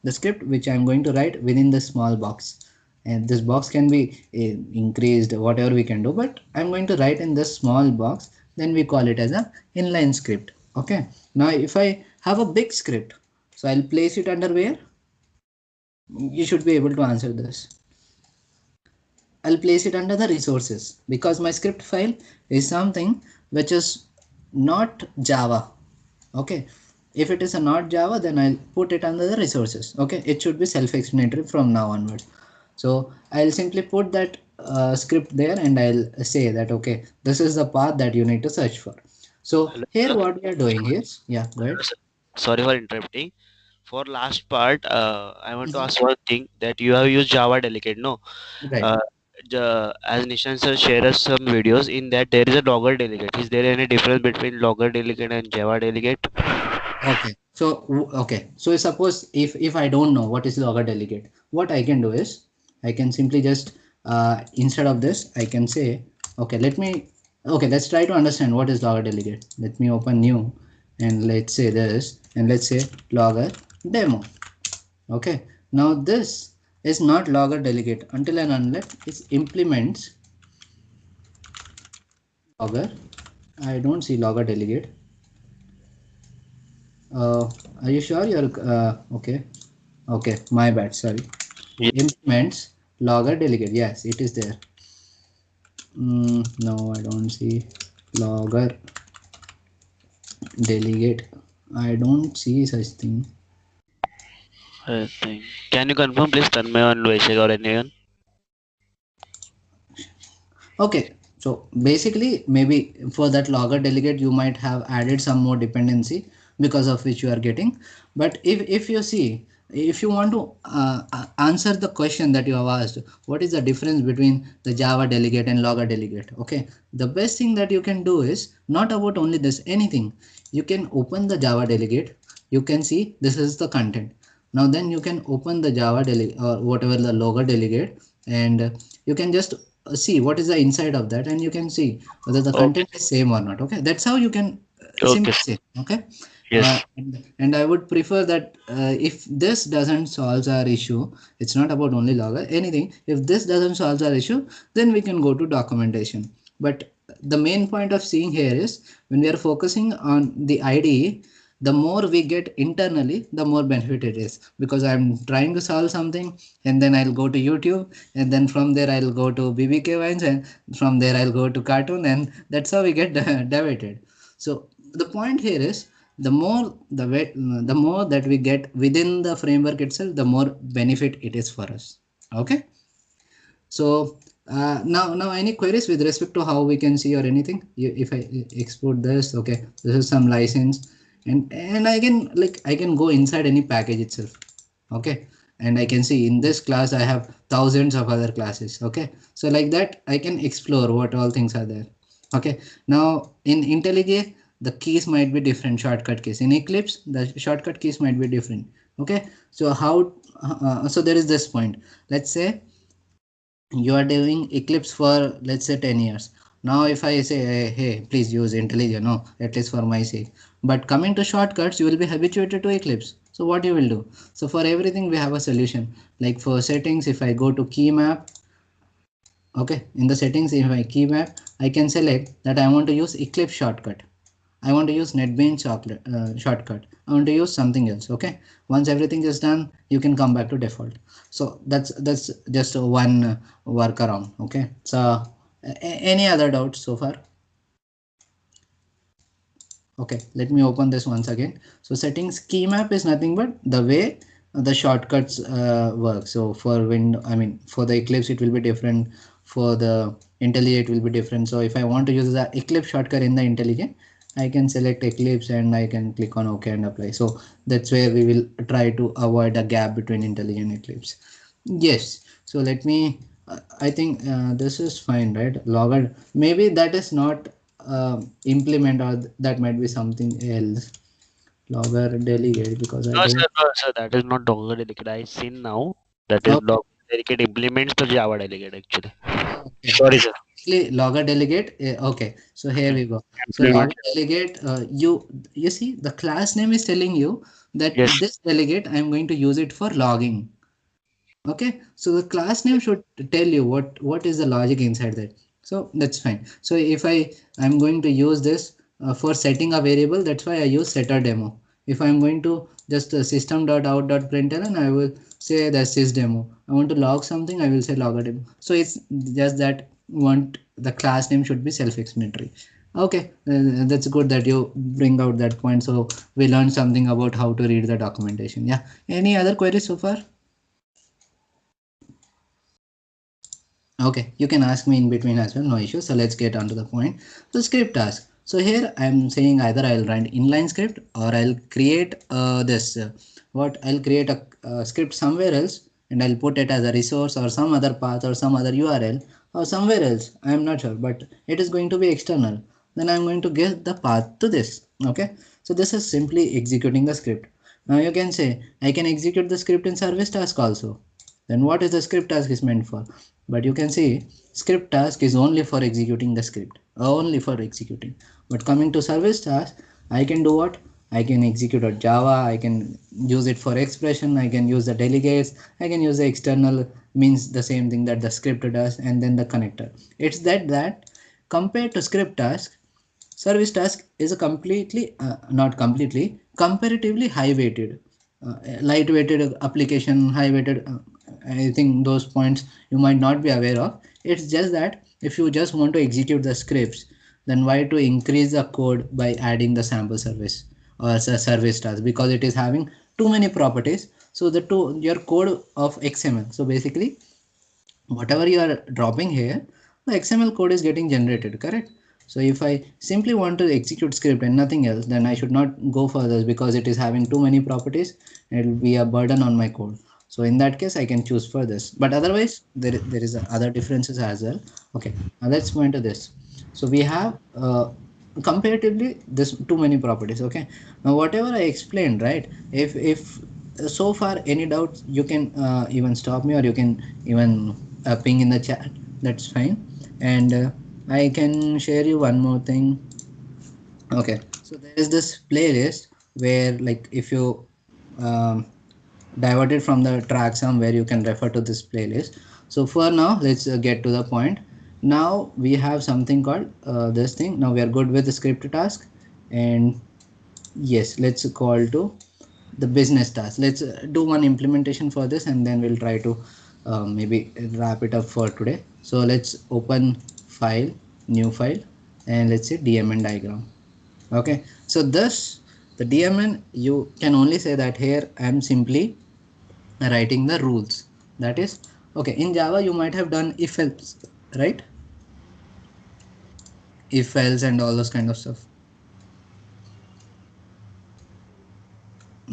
the script which I'm going to write within the small box, and this box can be increased, whatever we can do, but I'm going to write in this small box, then we call it as a inline script. Okay, now if I have a big script, so I'll place it under where? You should be able to answer this. I'll place it under the resources, because my script file is something which is not Java. Okay, if it is a not Java, then I'll put it under the resources. Okay, it should be self-explanatory from now onwards. So I'll simply put that script there, and I'll say that, okay, this is the path that you need to search for. So Hello, here sir. what we are doing is, yeah, go ahead. Sorry for interrupting. For last part, I want to ask one thing, that you have used Java Delegate, no? Right. As Nishan sir share us some videos, in that there is a Logger Delegate. Is there any difference between Logger Delegate and Java Delegate? Okay. So okay. So suppose if I don't know what is logger delegate, what I can do is I can simply just instead of this I can say, okay, let's try to understand what is logger delegate. Let me open new, and let's say this, and let's say logger demo. Okay. Now this is not logger delegate until and unless it implements logger. I don't see logger delegate. Are you sure you're okay? Okay, my bad. Sorry. Yes. Implements logger delegate. Yes, it is there. No, I don't see logger delegate. I don't see such thing. I think. Can you confirm, please, Tanmay or Vaishak or anyone? Okay, so basically, maybe for that logger delegate, you might have added some more dependency because of which you are getting. But if you see, if you want to answer the question that you have asked, what is the difference between the Java delegate and logger delegate? Okay, the best thing that you can do is not about only this, anything. You can open the Java delegate. You can see this is the content. Now then you can open the Java delegate or whatever the logger delegate, and you can just see what is the inside of that, and you can see whether the Okay. content is same or not. Okay, that's how you can Okay. simply say. Okay. Yes. And I would prefer that if this doesn't solve our issue, it's not about only logger, anything. If this doesn't solve our issue, then we can go to documentation. But the main point of seeing here is when we are focusing on the IDE, the more we get internally, the more benefit it is, because I'm trying to solve something, and then I'll go to YouTube, and then from there I'll go to BBK Vines, and from there I'll go to cartoon, and that's how we get divided. So the point here is the more that we get within the framework itself, the more benefit it is for us. Okay. So now any queries with respect to how we can see or anything? If I export this, okay, this is some license, and I can go inside any package itself. Okay, and I can see in this class I have thousands of other classes. Okay, so like that I can explore what all things are there. Okay, now in IntelliJ the keys might be different, shortcut keys. In Eclipse the shortcut keys might be different. Okay, so how so there is this point. Let's say you are doing Eclipse for, let's say, 10 years. Now if I say, hey, please use IntelliJ, no, at least for my sake, but coming to shortcuts you will be habituated to Eclipse. So what you will do? So for everything we have a solution. Like for settings, if I go to key map, okay, in the settings, if I key map, I can select that I want to use Eclipse shortcut, I want to use NetBeans shortcut, I want to use something else. Okay, once everything is done, you can come back to default. So that's just one workaround. Okay, so any other doubts so far? Okay, let me open this once again. So settings, key map is nothing but the way the shortcuts work. So for for the Eclipse it will be different, for the IntelliJ it will be different. So if I want to use the Eclipse shortcut in the IntelliJ, I can select Eclipse and I can click on OK and apply. So that's where we will try to avoid a gap between IntelliJ and Eclipse. Yes. So let me, I think this is fine, right? Logger, maybe that is not implement, or that might be something else. Logger delegate, because I don't. No, sir, that is not Docker delegate. I seen now that is Oh, Docker delegate implements the Java delegate actually. okay. Sorry, sir. Actually, logger delegate. Okay, so here we go. So Implement. logger delegate, you see the class name is telling you that Yes. this delegate I'm going to use it for logging. Okay, so the class name should tell you what is the logic inside that. So that's fine. So if I'm going to use this for setting a variable, that's why I use setter demo. If I'm going to just system.out.println, I will say the sysdemo. I want to log something, I will say logger demo. So it's just that want the class name should be self-explanatory. Okay, that's good that you bring out that point. So we learned something about how to read the documentation. Yeah. Any other queries so far? Okay, you can ask me in between as well, no issue. So let's get on to the point. The script task. So here I'm saying either I'll write inline script or I'll create I'll create a script somewhere else and I'll put it as a resource or some other path or some other URL or somewhere else. I'm not sure, but it is going to be external. Then I'm going to get the path to this. Okay, so this is simply executing the script. Now you can say I can execute the script in service task also. Then what is the script task is meant for? But you can see script task is only for executing the script, only for executing. But coming to service task, I can do what? I can execute a Java, I can use it for expression, I can use the delegates, I can use the external, means the same thing that the script does, and then the connector. It's that compared to script task, service task is a completely, not completely, comparatively high weighted, light weighted application, high weighted. I think those points you might not be aware of. It's just that if you just want to execute the scripts, then why to increase the code by adding the sample service or service task, because it is having too many properties. So your code of XML. So basically, whatever you are dropping here, the XML code is getting generated, correct? So if I simply want to execute script and nothing else, then I should not go further because it is having too many properties and it will be a burden on my code. So in that case, I can choose for this. But otherwise, there is other differences as well. Okay, now let's go into this. So we have comparatively this too many properties. Okay, now whatever I explained, right? If so far any doubts, you can even stop me or you can even ping in the chat. That's fine. And I can share you one more thing. Okay, so there is this playlist where, like, if you um, divert it from the track somewhere, you can refer to this playlist. So for now, let's get to the point. Now we have something called this thing. Now we are good with the script task, and yes, let's call to the business task. Let's do one implementation for this, and then we'll try to maybe wrap it up for today. So let's open file, new file, and let's say DMN diagram. Okay, so this, the DMN, you can only say that here I'm simply writing the rules. That is, okay, in Java you might have done if else, right? If else and all those kind of stuff.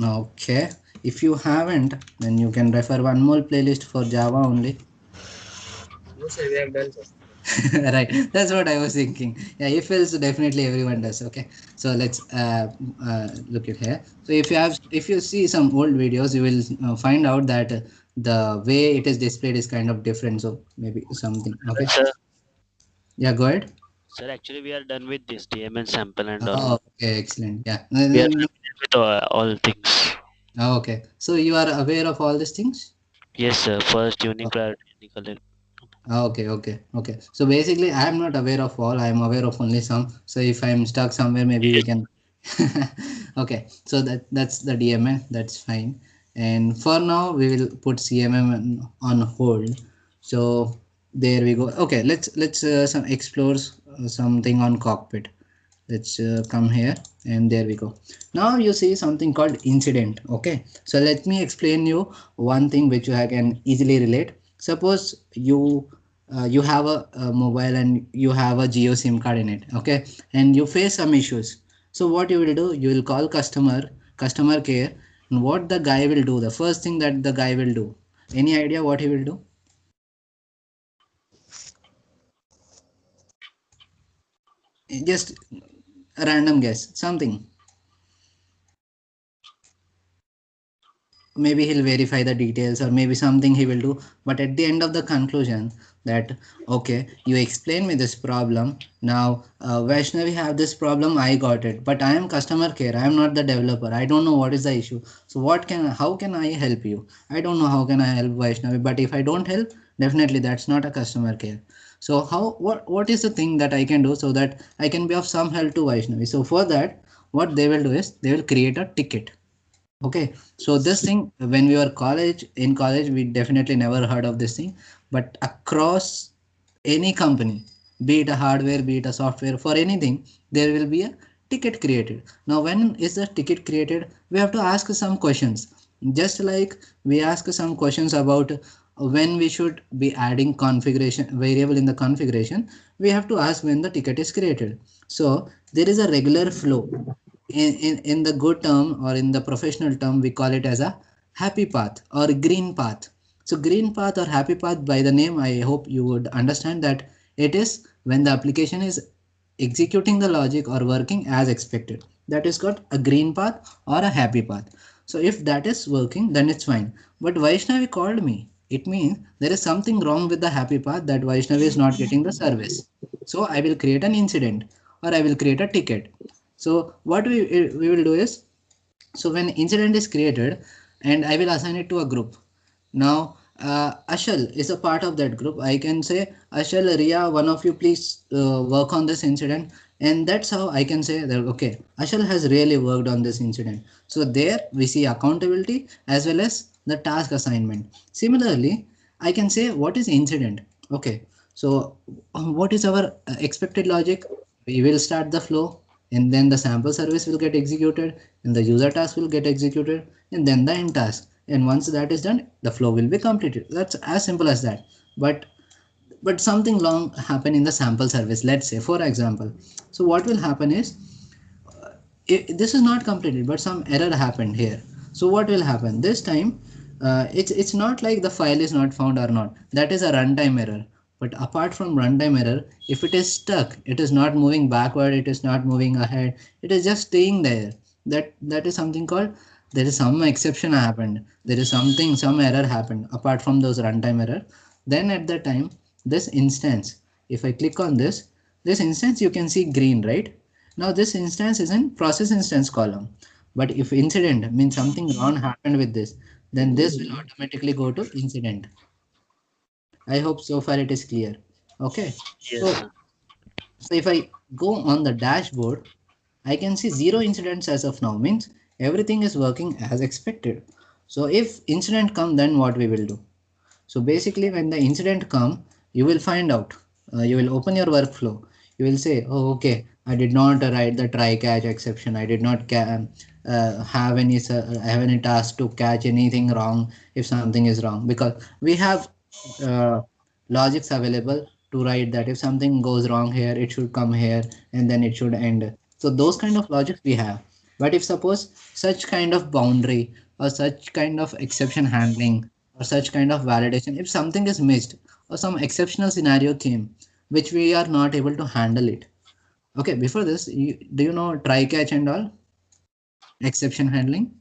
Okay, if you haven't, then you can refer one more playlist for Java only. No, sir, we have done, sir. Right, that's what I was thinking. Yeah, if else, definitely everyone does. Okay, so let's look at here. So if you see some old videos, you will find out that the way it is displayed is kind of different. So maybe something. Okay, Sir, yeah, go ahead. sir, actually we are done with this DMN sample and all. Oh, okay, excellent. Yeah. We are familiar with all things. Okay, so you are aware of all these things. Yes, sir. First, unique priority, Nicolet. Okay. So basically, I am not aware of all. I am aware of only some. So if I am stuck somewhere, maybe we can. Okay. So that's the DMN. That's fine. And for now, we will put CMM on hold. So there we go. Okay. Let's some explore something on cockpit. Let's come here, and there we go. Now you see something called incident. Okay, so let me explain you one thing which I can easily relate. Suppose you have a mobile and you have a Jio SIM card in it. Okay, and you face some issues. So what you will do, you will call customer care, and what the guy will do, the first thing that the guy will do, any idea what he will do? Just a random guess, something. Maybe he'll verify the details, or maybe something he will do, but at the end of the conclusion that, okay, you explain me this problem now, Vaishnavi have this problem, I got it, but I am customer care, I am not the developer, I don't know what is the issue. So how can I help you? I don't know how can I help Vaishnavi, but if I don't help, definitely that's not a customer care. So what is the thing that I can do so that I can be of some help to Vaishnavi? So for that, what they will do is they will create a ticket. Okay, so this thing, when we were in college, we definitely never heard of this thing, but across any company, be it a hardware, be it a software, for anything, there will be a ticket created. Now, when is the ticket created? We have to ask some questions. Just like we ask some questions about when we should be adding configuration variable in the configuration, we have to ask when the ticket is created. So there is a regular flow in the good term, or in the professional term, we call it as a happy path or green path. So green path or happy path, by the name, I hope you would understand that it is when the application is executing the logic or working as expected. That is called a green path or a happy path. So if that is working, then it's fine. But Vaishnavi called me. It means there is something wrong with the happy path, that Vaishnavi is not getting the service. So I will create an incident, or I will create a ticket. So what we will do is, so when incident is created, and I will assign it to a group. Now Ashal is a part of that group. I can say, Ashal, Ria, one of you please work on this incident, and that's how I can say that, okay, Ashal has really worked on this incident. So there we see accountability as well as the task assignment. Similarly, I can say what is incident. Okay, so what is our expected logic? We will start the flow, and then the sample service will get executed, and the user task will get executed, and then the end task. And once that is done, the flow will be completed. That's as simple as that. But something wrong happen in the sample service, let's say, for example. So what will happen is, this is not completed, but some error happened here. So what will happen this time? It's not like the file is not found or not. That is a runtime error. But apart from runtime error, if it is stuck, it is not moving backward, it is not moving ahead, it is just staying there. That is something called, there is some exception happened. There is some error happened apart from those runtime error. Then at that time, this instance, if I click on this instance, you can see green, right? Now this instance is in process instance column. But if incident means something wrong happened with this, then this will automatically go to incident. I hope so far it is clear. Okay. Yes, So, sir. so if I go on the dashboard, I can see zero incidents as of now, means everything is working as expected. So if incident come, then what we will do? So basically, when the incident come, you will find out. You will open your workflow. You will say, "Oh, okay, I did not write the try catch exception. I did not have any task to catch anything wrong if something is wrong, because we have uh, logics available to write that if something goes wrong here, it should come here, and then it should end." So those kind of logics we have. But if suppose such kind of boundary or such kind of exception handling or such kind of validation, if something is missed or some exceptional scenario came which we are not able to handle it. Okay, before this, do you know try catch and all, exception handling?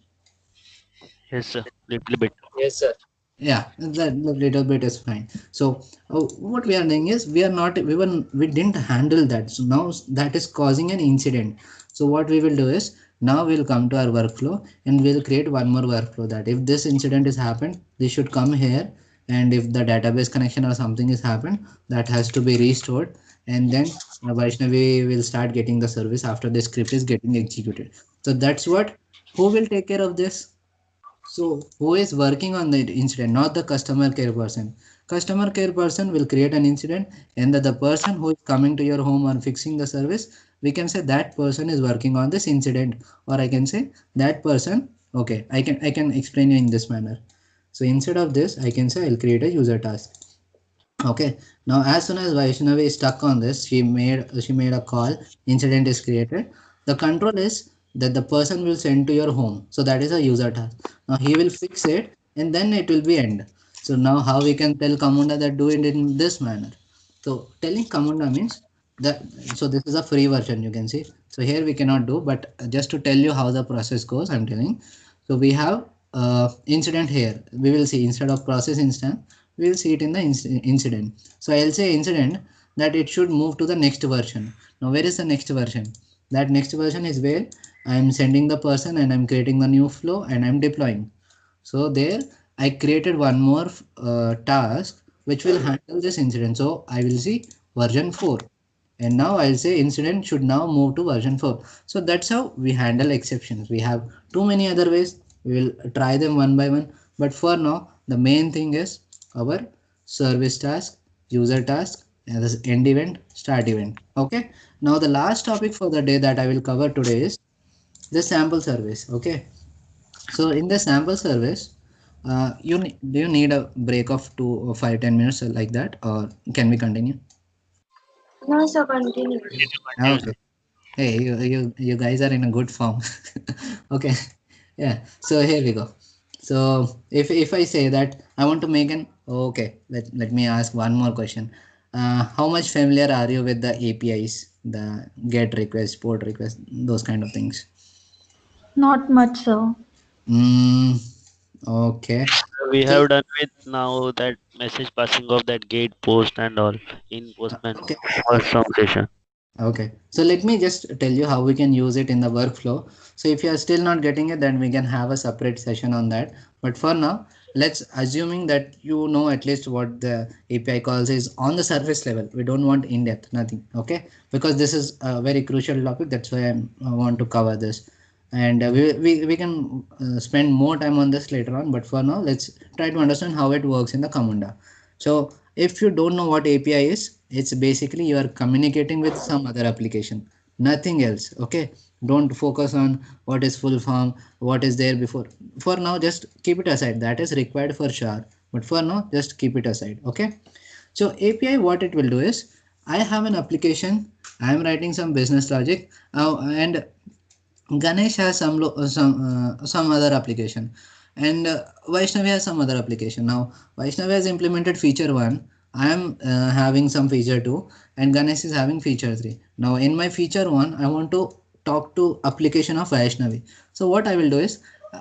Yes, sir. Little bit. Yes, sir. Yeah, that little bit is fine. So what we are doing is, we didn't handle that, so now that is causing an incident. So what we will do is, now we'll come to our workflow and we'll create one more workflow, that if this incident has happened, this should come here, and if the database connection or something has happened, that has to be restored, and then Vaishnavi will start getting the service after the script is getting executed. So that's what, who will take care of this? So who is working on the incident? Not the customer care person. Customer care person will create an incident, and the person who is coming to your home or fixing the service, we can say that person is working on this incident, or I can say that person. Okay, I can explain you in this manner. So instead of this, I can say I'll create a user task. Okay, now as soon as Vaishnavi is stuck on this, she made a call, incident is created. The control is that the person will send to your home. So that is a user task. Now he will fix it, and then it will be end. So now how we can tell Kamunda that do it in this manner? So telling Kamunda means that, so this is a free version, you can see. So here we cannot do, but just to tell you how the process goes, I'm telling. So we have incident here. We will see instead of process instance, we will see it in the incident. So I'll say incident that it should move to the next version. Now where is the next version? That next version is where I'm sending the person and I'm creating the new flow and I'm deploying. So there I created one more task which will handle this incident. So I will see version 4, and now I'll say incident should now move to version 4. So that's how we handle exceptions. We have too many other ways. We will try them one by one. But for now, the main thing is our service task, user task, and this end event, start event. Okay. Now the last topic for the day that I will cover today is the sample service. Okay. So in the sample service, do you need a break of 2 or 5 10 minutes like that, or can we continue? No, sir, continue. Okay. Hey, you guys are in a good form. Okay. Yeah. So here we go. So if I say that I want to make an, okay, let me ask one more question. How much familiar are you with the APIs, the get request, port request, those kind of things? Not much, sir. Mm, okay. We So have done with now that message passing of that gate post and all in Postman okay. session. Okay, so let me just tell you how we can use it in the workflow. So if you are still not getting it, then we can have a separate session on that. But for now, let's assuming that you know at least what the API calls is on the surface level. We don't want in depth, nothing. Okay, because this is a very crucial topic. That's why I want to cover this. And we can spend more time on this later on. But for now, let's try to understand how it works in the Camunda. So if you don't know what API is, it's basically you are communicating with some other application, nothing else. Okay, don't focus on what is full form, what is there before. For now, just keep it aside. That is required for sure. But for now, just keep it aside. Okay. So API, what it will do is, I have an application. I am writing some business logic, and Ganesh has some other application, and Vaishnavi has some other application. Now Vaishnavi has implemented feature 1. I am having some feature 2, and Ganesh is having feature 3. Now in my feature 1, I want to talk to application of Vaishnavi. So what I will do is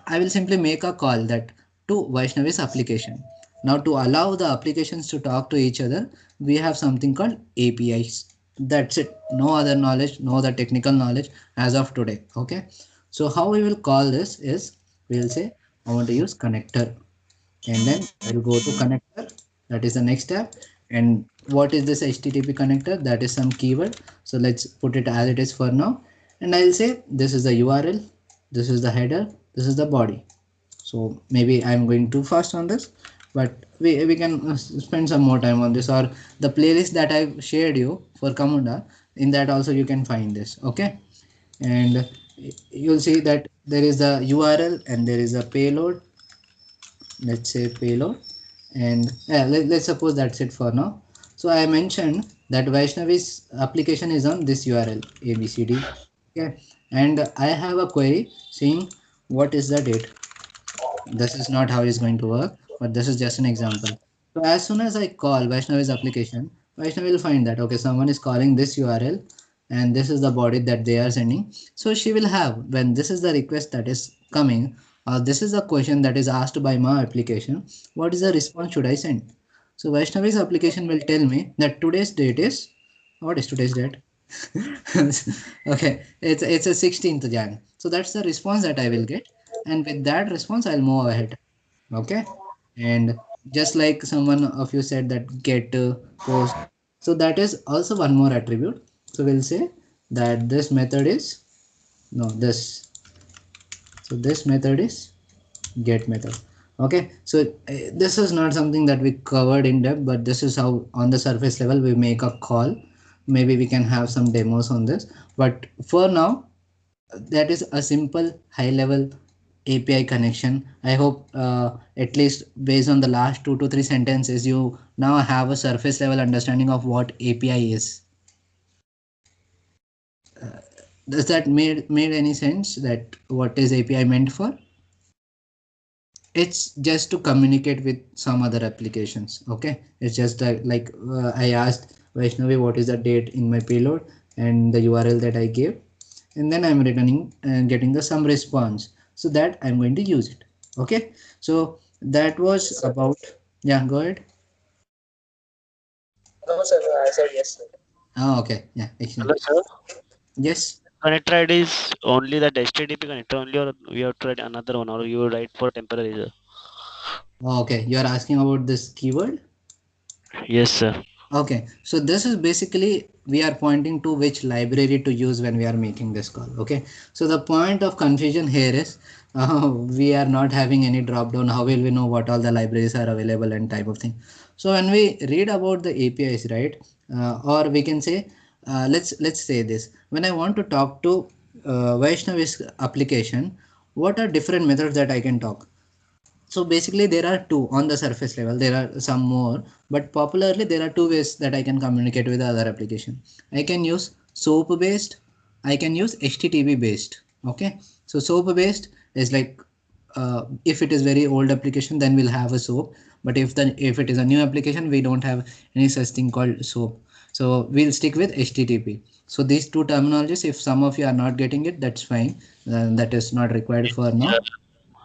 I will simply make a call that to Vaishnavi's application. Now to allow the applications to talk to each other, we have something called APIs. That's it. No other knowledge, no other technical knowledge as of today. Okay. So how we will call this is, we'll say I want to use connector, and then I'll go to connector. That is the next step. And what is this HTTP connector? That is some keyword. So let's put it as it is for now. And I'll say this is the URL, this is the header, this is the body. So maybe I'm going too fast on this, but we can spend some more time on this, or the playlist that I've shared you for Camunda, in that also you can find this. Okay. And you'll see that there is a URL and there is a payload. Let's say payload, and let's suppose that's it for now. So I mentioned that Vaishnavi's application is on this URL ABCD. Okay. And I have a query saying what is the date. This is not how it's going to work, but this is just an example. So as soon as I call Vaishnavi's application, Vaishnavi will find that, okay, someone is calling this URL and this is the body that they are sending. So she will have, when this is the request that is coming, or this is the question that is asked by my application, what is the response should I send? So Vaishnavi's application will tell me that today's date is, what is today's date? Okay, it's a 16th Jan. So that's the response that I will get, and with that response I'll move ahead. Okay. And just like someone of you said that get post, so that is also one more attribute. So we'll say that this method is, no, this, so this method is get method. Okay. So this is not something that we covered in depth, but this is how on the surface level we make a call. Maybe we can have some demos on this, but for now that is a simple high level API connection. I hope at least based on the last 2 to 3 sentences, you now have a surface level understanding of what API is. Does that made any sense, that what is API meant for? it's just to communicate with some other applications. Okay, it's just like I asked Vaishnavi what is the date in my payload and the URL that I gave, and then I'm returning and getting the some response, so that I'm going to use it. Okay, so that was about, yeah, go ahead. No, sir. I said yes, sir. Oh, okay, yeah, Hello, excellent. sir. Yes. Connector ID is only that HTTP connector only, or we have to write another one, or you write for temporary, sir? Okay, you are asking about this keyword. Yes, sir. Okay, so this is basically we are pointing to which library to use when we are making this call. Okay, so the point of confusion here is we are not having any drop down. How will we know what all the libraries are available and type of thing? So when we read about the APIs, right, or we can say, let's say this. When I want to talk to Vaishnavi's application, what are different methods that I can talk? So basically there are two on the surface level. There are some more, but popularly there are two ways that I can communicate with the other application. I can use SOAP based, I can use HTTP based. Okay, so SOAP based is like, if it is very old application, then we'll have a SOAP. But if it is a new application, we don't have any such thing called SOAP. So we'll stick with HTTP. So these two terminologies, if some of you are not getting it, that's fine. That is not required for Yeah. now.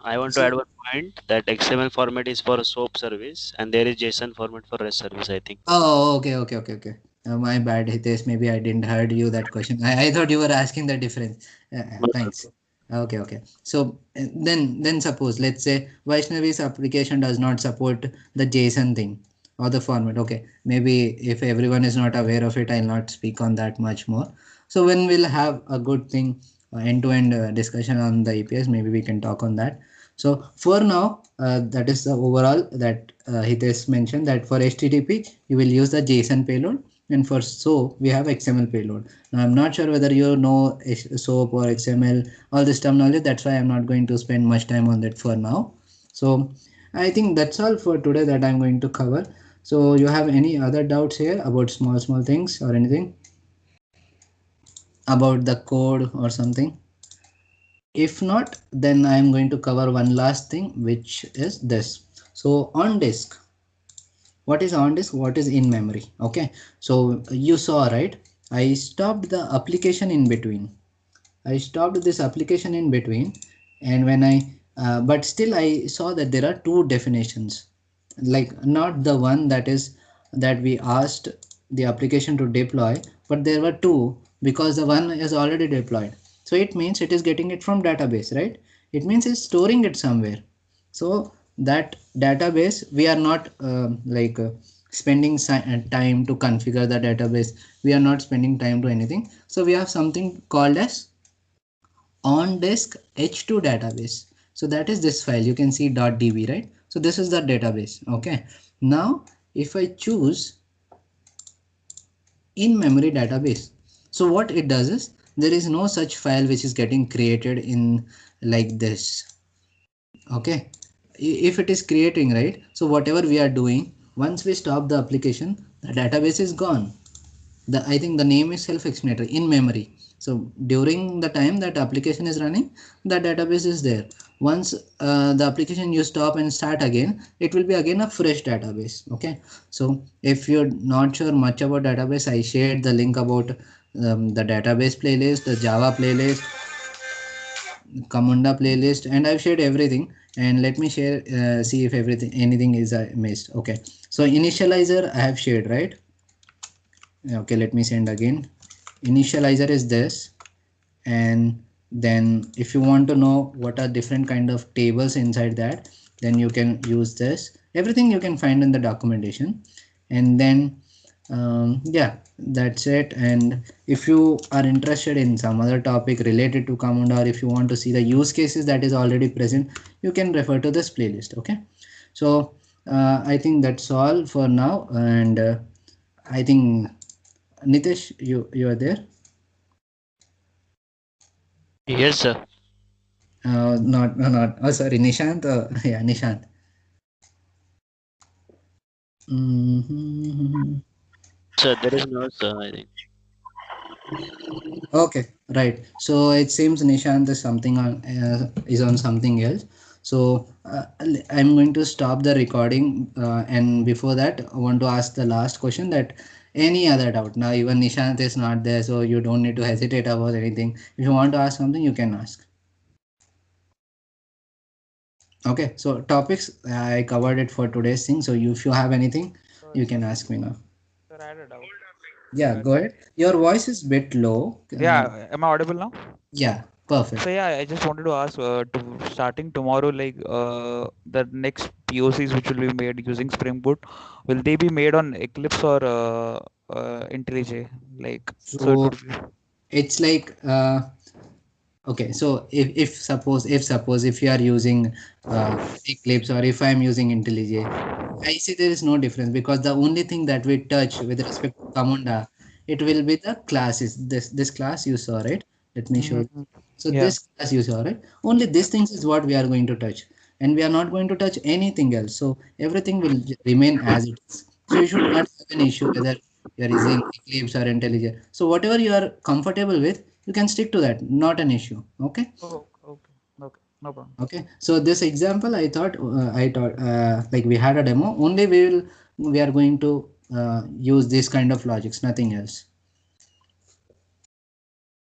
I want to So add one point that XML format is for SOAP service and there is JSON format for REST service, I think. oh, okay, okay, okay, okay. My bad, Hitesh. Maybe I didn't heard you that question. I thought you were asking the difference. No, sir. Thanks. Okay, okay. So then suppose let's say Vaishnavi's application does not support the JSON thing or the format. Okay, maybe if everyone is not aware of it, I'll not speak on that much more. So when we'll have a good thing, end-to-end discussion on the APIs, maybe we can talk on that. So for now, that is the overall that Hitesh mentioned, that for HTTP you will use the JSON payload, and for SOAP we have XML payload. Now I'm not sure whether you know SOAP or XML, all this terminology. That's why I'm not going to spend much time on that for now. So I think that's all for today that I'm going to cover. So you have any other doubts here about small things or anything about the code or something? If not, then I am going to cover one last thing, which is this. So on disk, what is on disk, what is in memory? Okay, so you saw, right, I stopped the application in between. I stopped this application in between, and when I but still I saw that there are two definitions, like not the one that is that we asked the application to deploy, but there were two, because the one is already deployed. So it means it is getting it from database, right? It means it's storing it somewhere. So that database, we are not spending time to configure the database. We are not spending time to anything. So we have something called as on disk h2 database. So that is this file, you can see .db, right? So this is the database. Okay, now if I choose in memory database, so what it does is there is no such file which is getting created in like this. Okay, if it is creating, right, so whatever we are doing, once we stop the application, the database is gone. I think the name is self-explanatory, in memory. So during the time that application is running, the database is there. Once the application you stop and start again, it will be again a fresh database. Okay, so if you're not sure much about database, I shared the link about the database playlist, the Java playlist, Camunda playlist, and I've shared everything. And let me share, see if anything is missed. Okay, so initializer I have shared, right? Okay, let me send again. Initializer is this, and then if you want to know what are different kind of tables inside that, then you can use this. Everything you can find in the documentation. And then yeah, that's it. And if you are interested in some other topic related to Camunda, or if you want to see the use cases that is already present, you can refer to this playlist. Okay, so I think that's all for now. And I think Nitesh, you are there? Yes, sir. Not. Oh, sorry, Nishant. Yeah, Nishant. Mhm. Sir, there is no, sir, I think. Okay, right. So it seems Nishant is something on is on something else. So I'm going to stop the recording, and before that I want to ask the last question, that any other doubt. Now even Nishant is not there, so you don't need to hesitate about anything. If you want to ask something, you can ask. Okay, so topics, I covered it for today's thing. So if you have anything, you can ask me now. Sir, I had a doubt. Yeah, go ahead. Your voice is bit low. Yeah, am I audible now? Yeah, perfect. So yeah, I just wanted to ask, to starting tomorrow, like the next POCs which will be made using Spring Boot, will they be made on Eclipse or IntelliJ? Like, so it So would be. it's like okay, so if suppose if you are using Eclipse, or if I'm using IntelliJ, I see there is no difference, because the only thing that we touch with respect to Camunda, it will be the classes. This class you saw, right? Let me show. Mhm. So Yeah. this class you saw, right? Only these things is what we are going to touch, and we are not going to touch anything else. So everything will remain as it is. So you should not have an issue whether you are using Eclipse or IntelliJ. So whatever you are comfortable with, you can stick to that. Not an issue. Okay. Oh, okay. Okay. No problem. Okay, so this example, I thought like we had a demo. Only we are going to use this kind of logics, nothing else.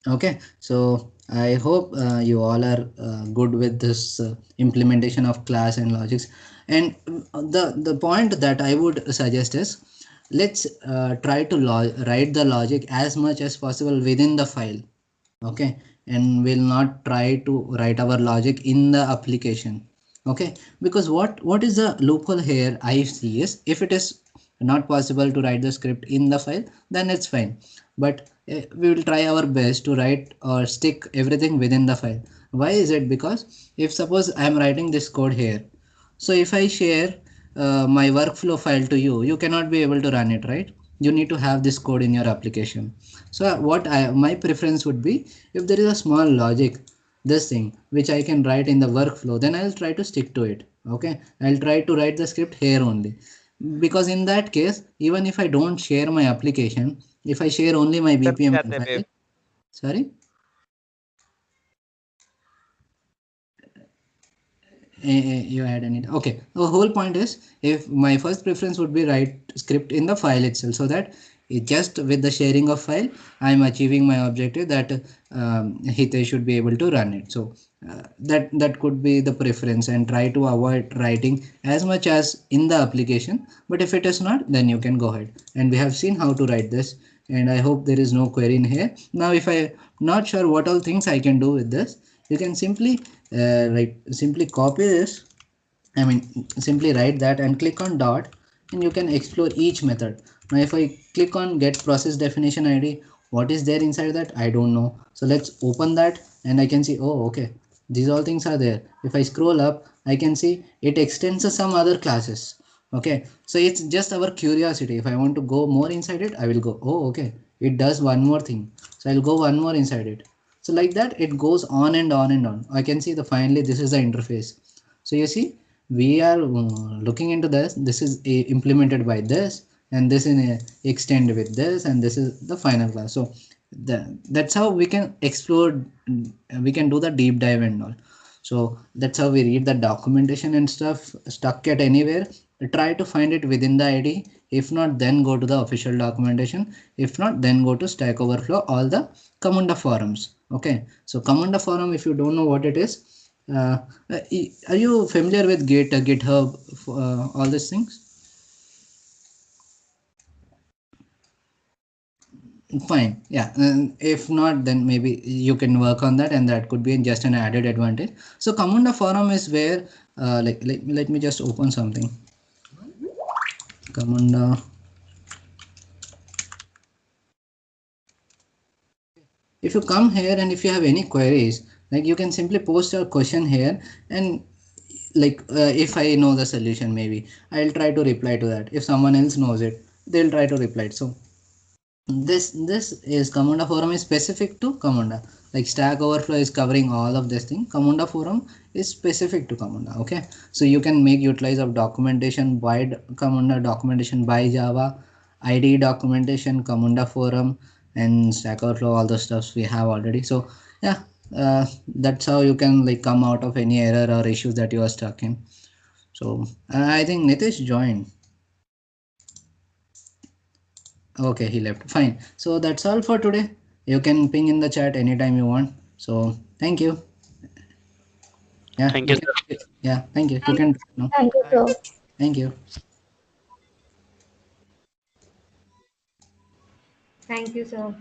Okay, so I hope you all are good with this implementation of class and logics. And the point that I would suggest is, let's try to write the logic as much as possible within the file. Okay, and we'll not try to write our logic in the application. Okay, because what is the loophole here I see is, if it is not possible to write the script in the file, then it's fine. But we will try our best to write or stick everything within the file. Why is it? Because if suppose I'm writing this code here, so if I share my workflow file to you, you cannot be able to run it, right? You need to have this code in your application. So my preference would be, if there is a small logic, this thing which I can write in the workflow, then I'll try to stick to it. Okay, I'll try to write the script here only, because in that case, even if I don't share my application, if I share only my चल BPM जाते हैं file, babe. sorry. You had any? Okay, the whole point is, if my first preference would be write script in the file itself, so that just with the sharing of file, I am achieving my objective, that Hitesh should be able to run it. So that could be the preference, and try to avoid writing as much as in the application. But if it is not, then you can go ahead, and we have seen how to write this, and I hope there is no query in here. Now if I not sure what all things I can do with this, you can simply simply copy this. I mean, simply write that and click on dot, and you can explore each method. Now if I click on get process definition ID, what is there inside that? I don't know. So let's open that, and I can see, oh okay, these all things are there. If I scroll up, I can see it extends to some other classes. Okay, so it's just our curiosity. If I want to go more inside it, I will go, oh okay, it does one more thing, so I'll go one more inside it. So like that it goes on and on and on. I can see the finally this is the interface. So you see, we are looking into this is implemented by this, and this is extend with this, and this is the final class. So that's how we can explore, we can do the deep dive and all. So that's how we read the documentation and stuff. Stuck at anywhere, try to find it within the ID. If not, then go to the official documentation. If not, then go to Stack Overflow, all the Camunda forums. Okay, so Camunda forum, if you don't know what it is, uh, are you familiar with GitHub, all these things? Fine, yeah. And if not, then maybe you can work on that, and that could be just an added advantage. So Camunda forum is where, let me just open something. Camunda. If you come here, and if you have any queries, like you can simply post your question here, and like if I know the solution, maybe I'll try to reply to that. If someone else knows it, they'll try to reply it. So this is Camunda forum is specific to Camunda. Like Stack Overflow is covering all of this thing. Camunda forum is specific to Camunda. Okay, so you can make utilize of documentation by Camunda, documentation by Java, IDE documentation, Camunda forum, and Stack Overflow, all the stuffs we have already. So yeah, that's how you can like come out of any error or issues that you are stuck in. So I think Nitish joined. Okay, he left. Fine. So that's all for today. You can ping in the chat anytime you want. So thank you. Yeah, Thank you you, sir. can, yeah, thank you. You can no. Thank you, sir. Thank you. Thank you, sir.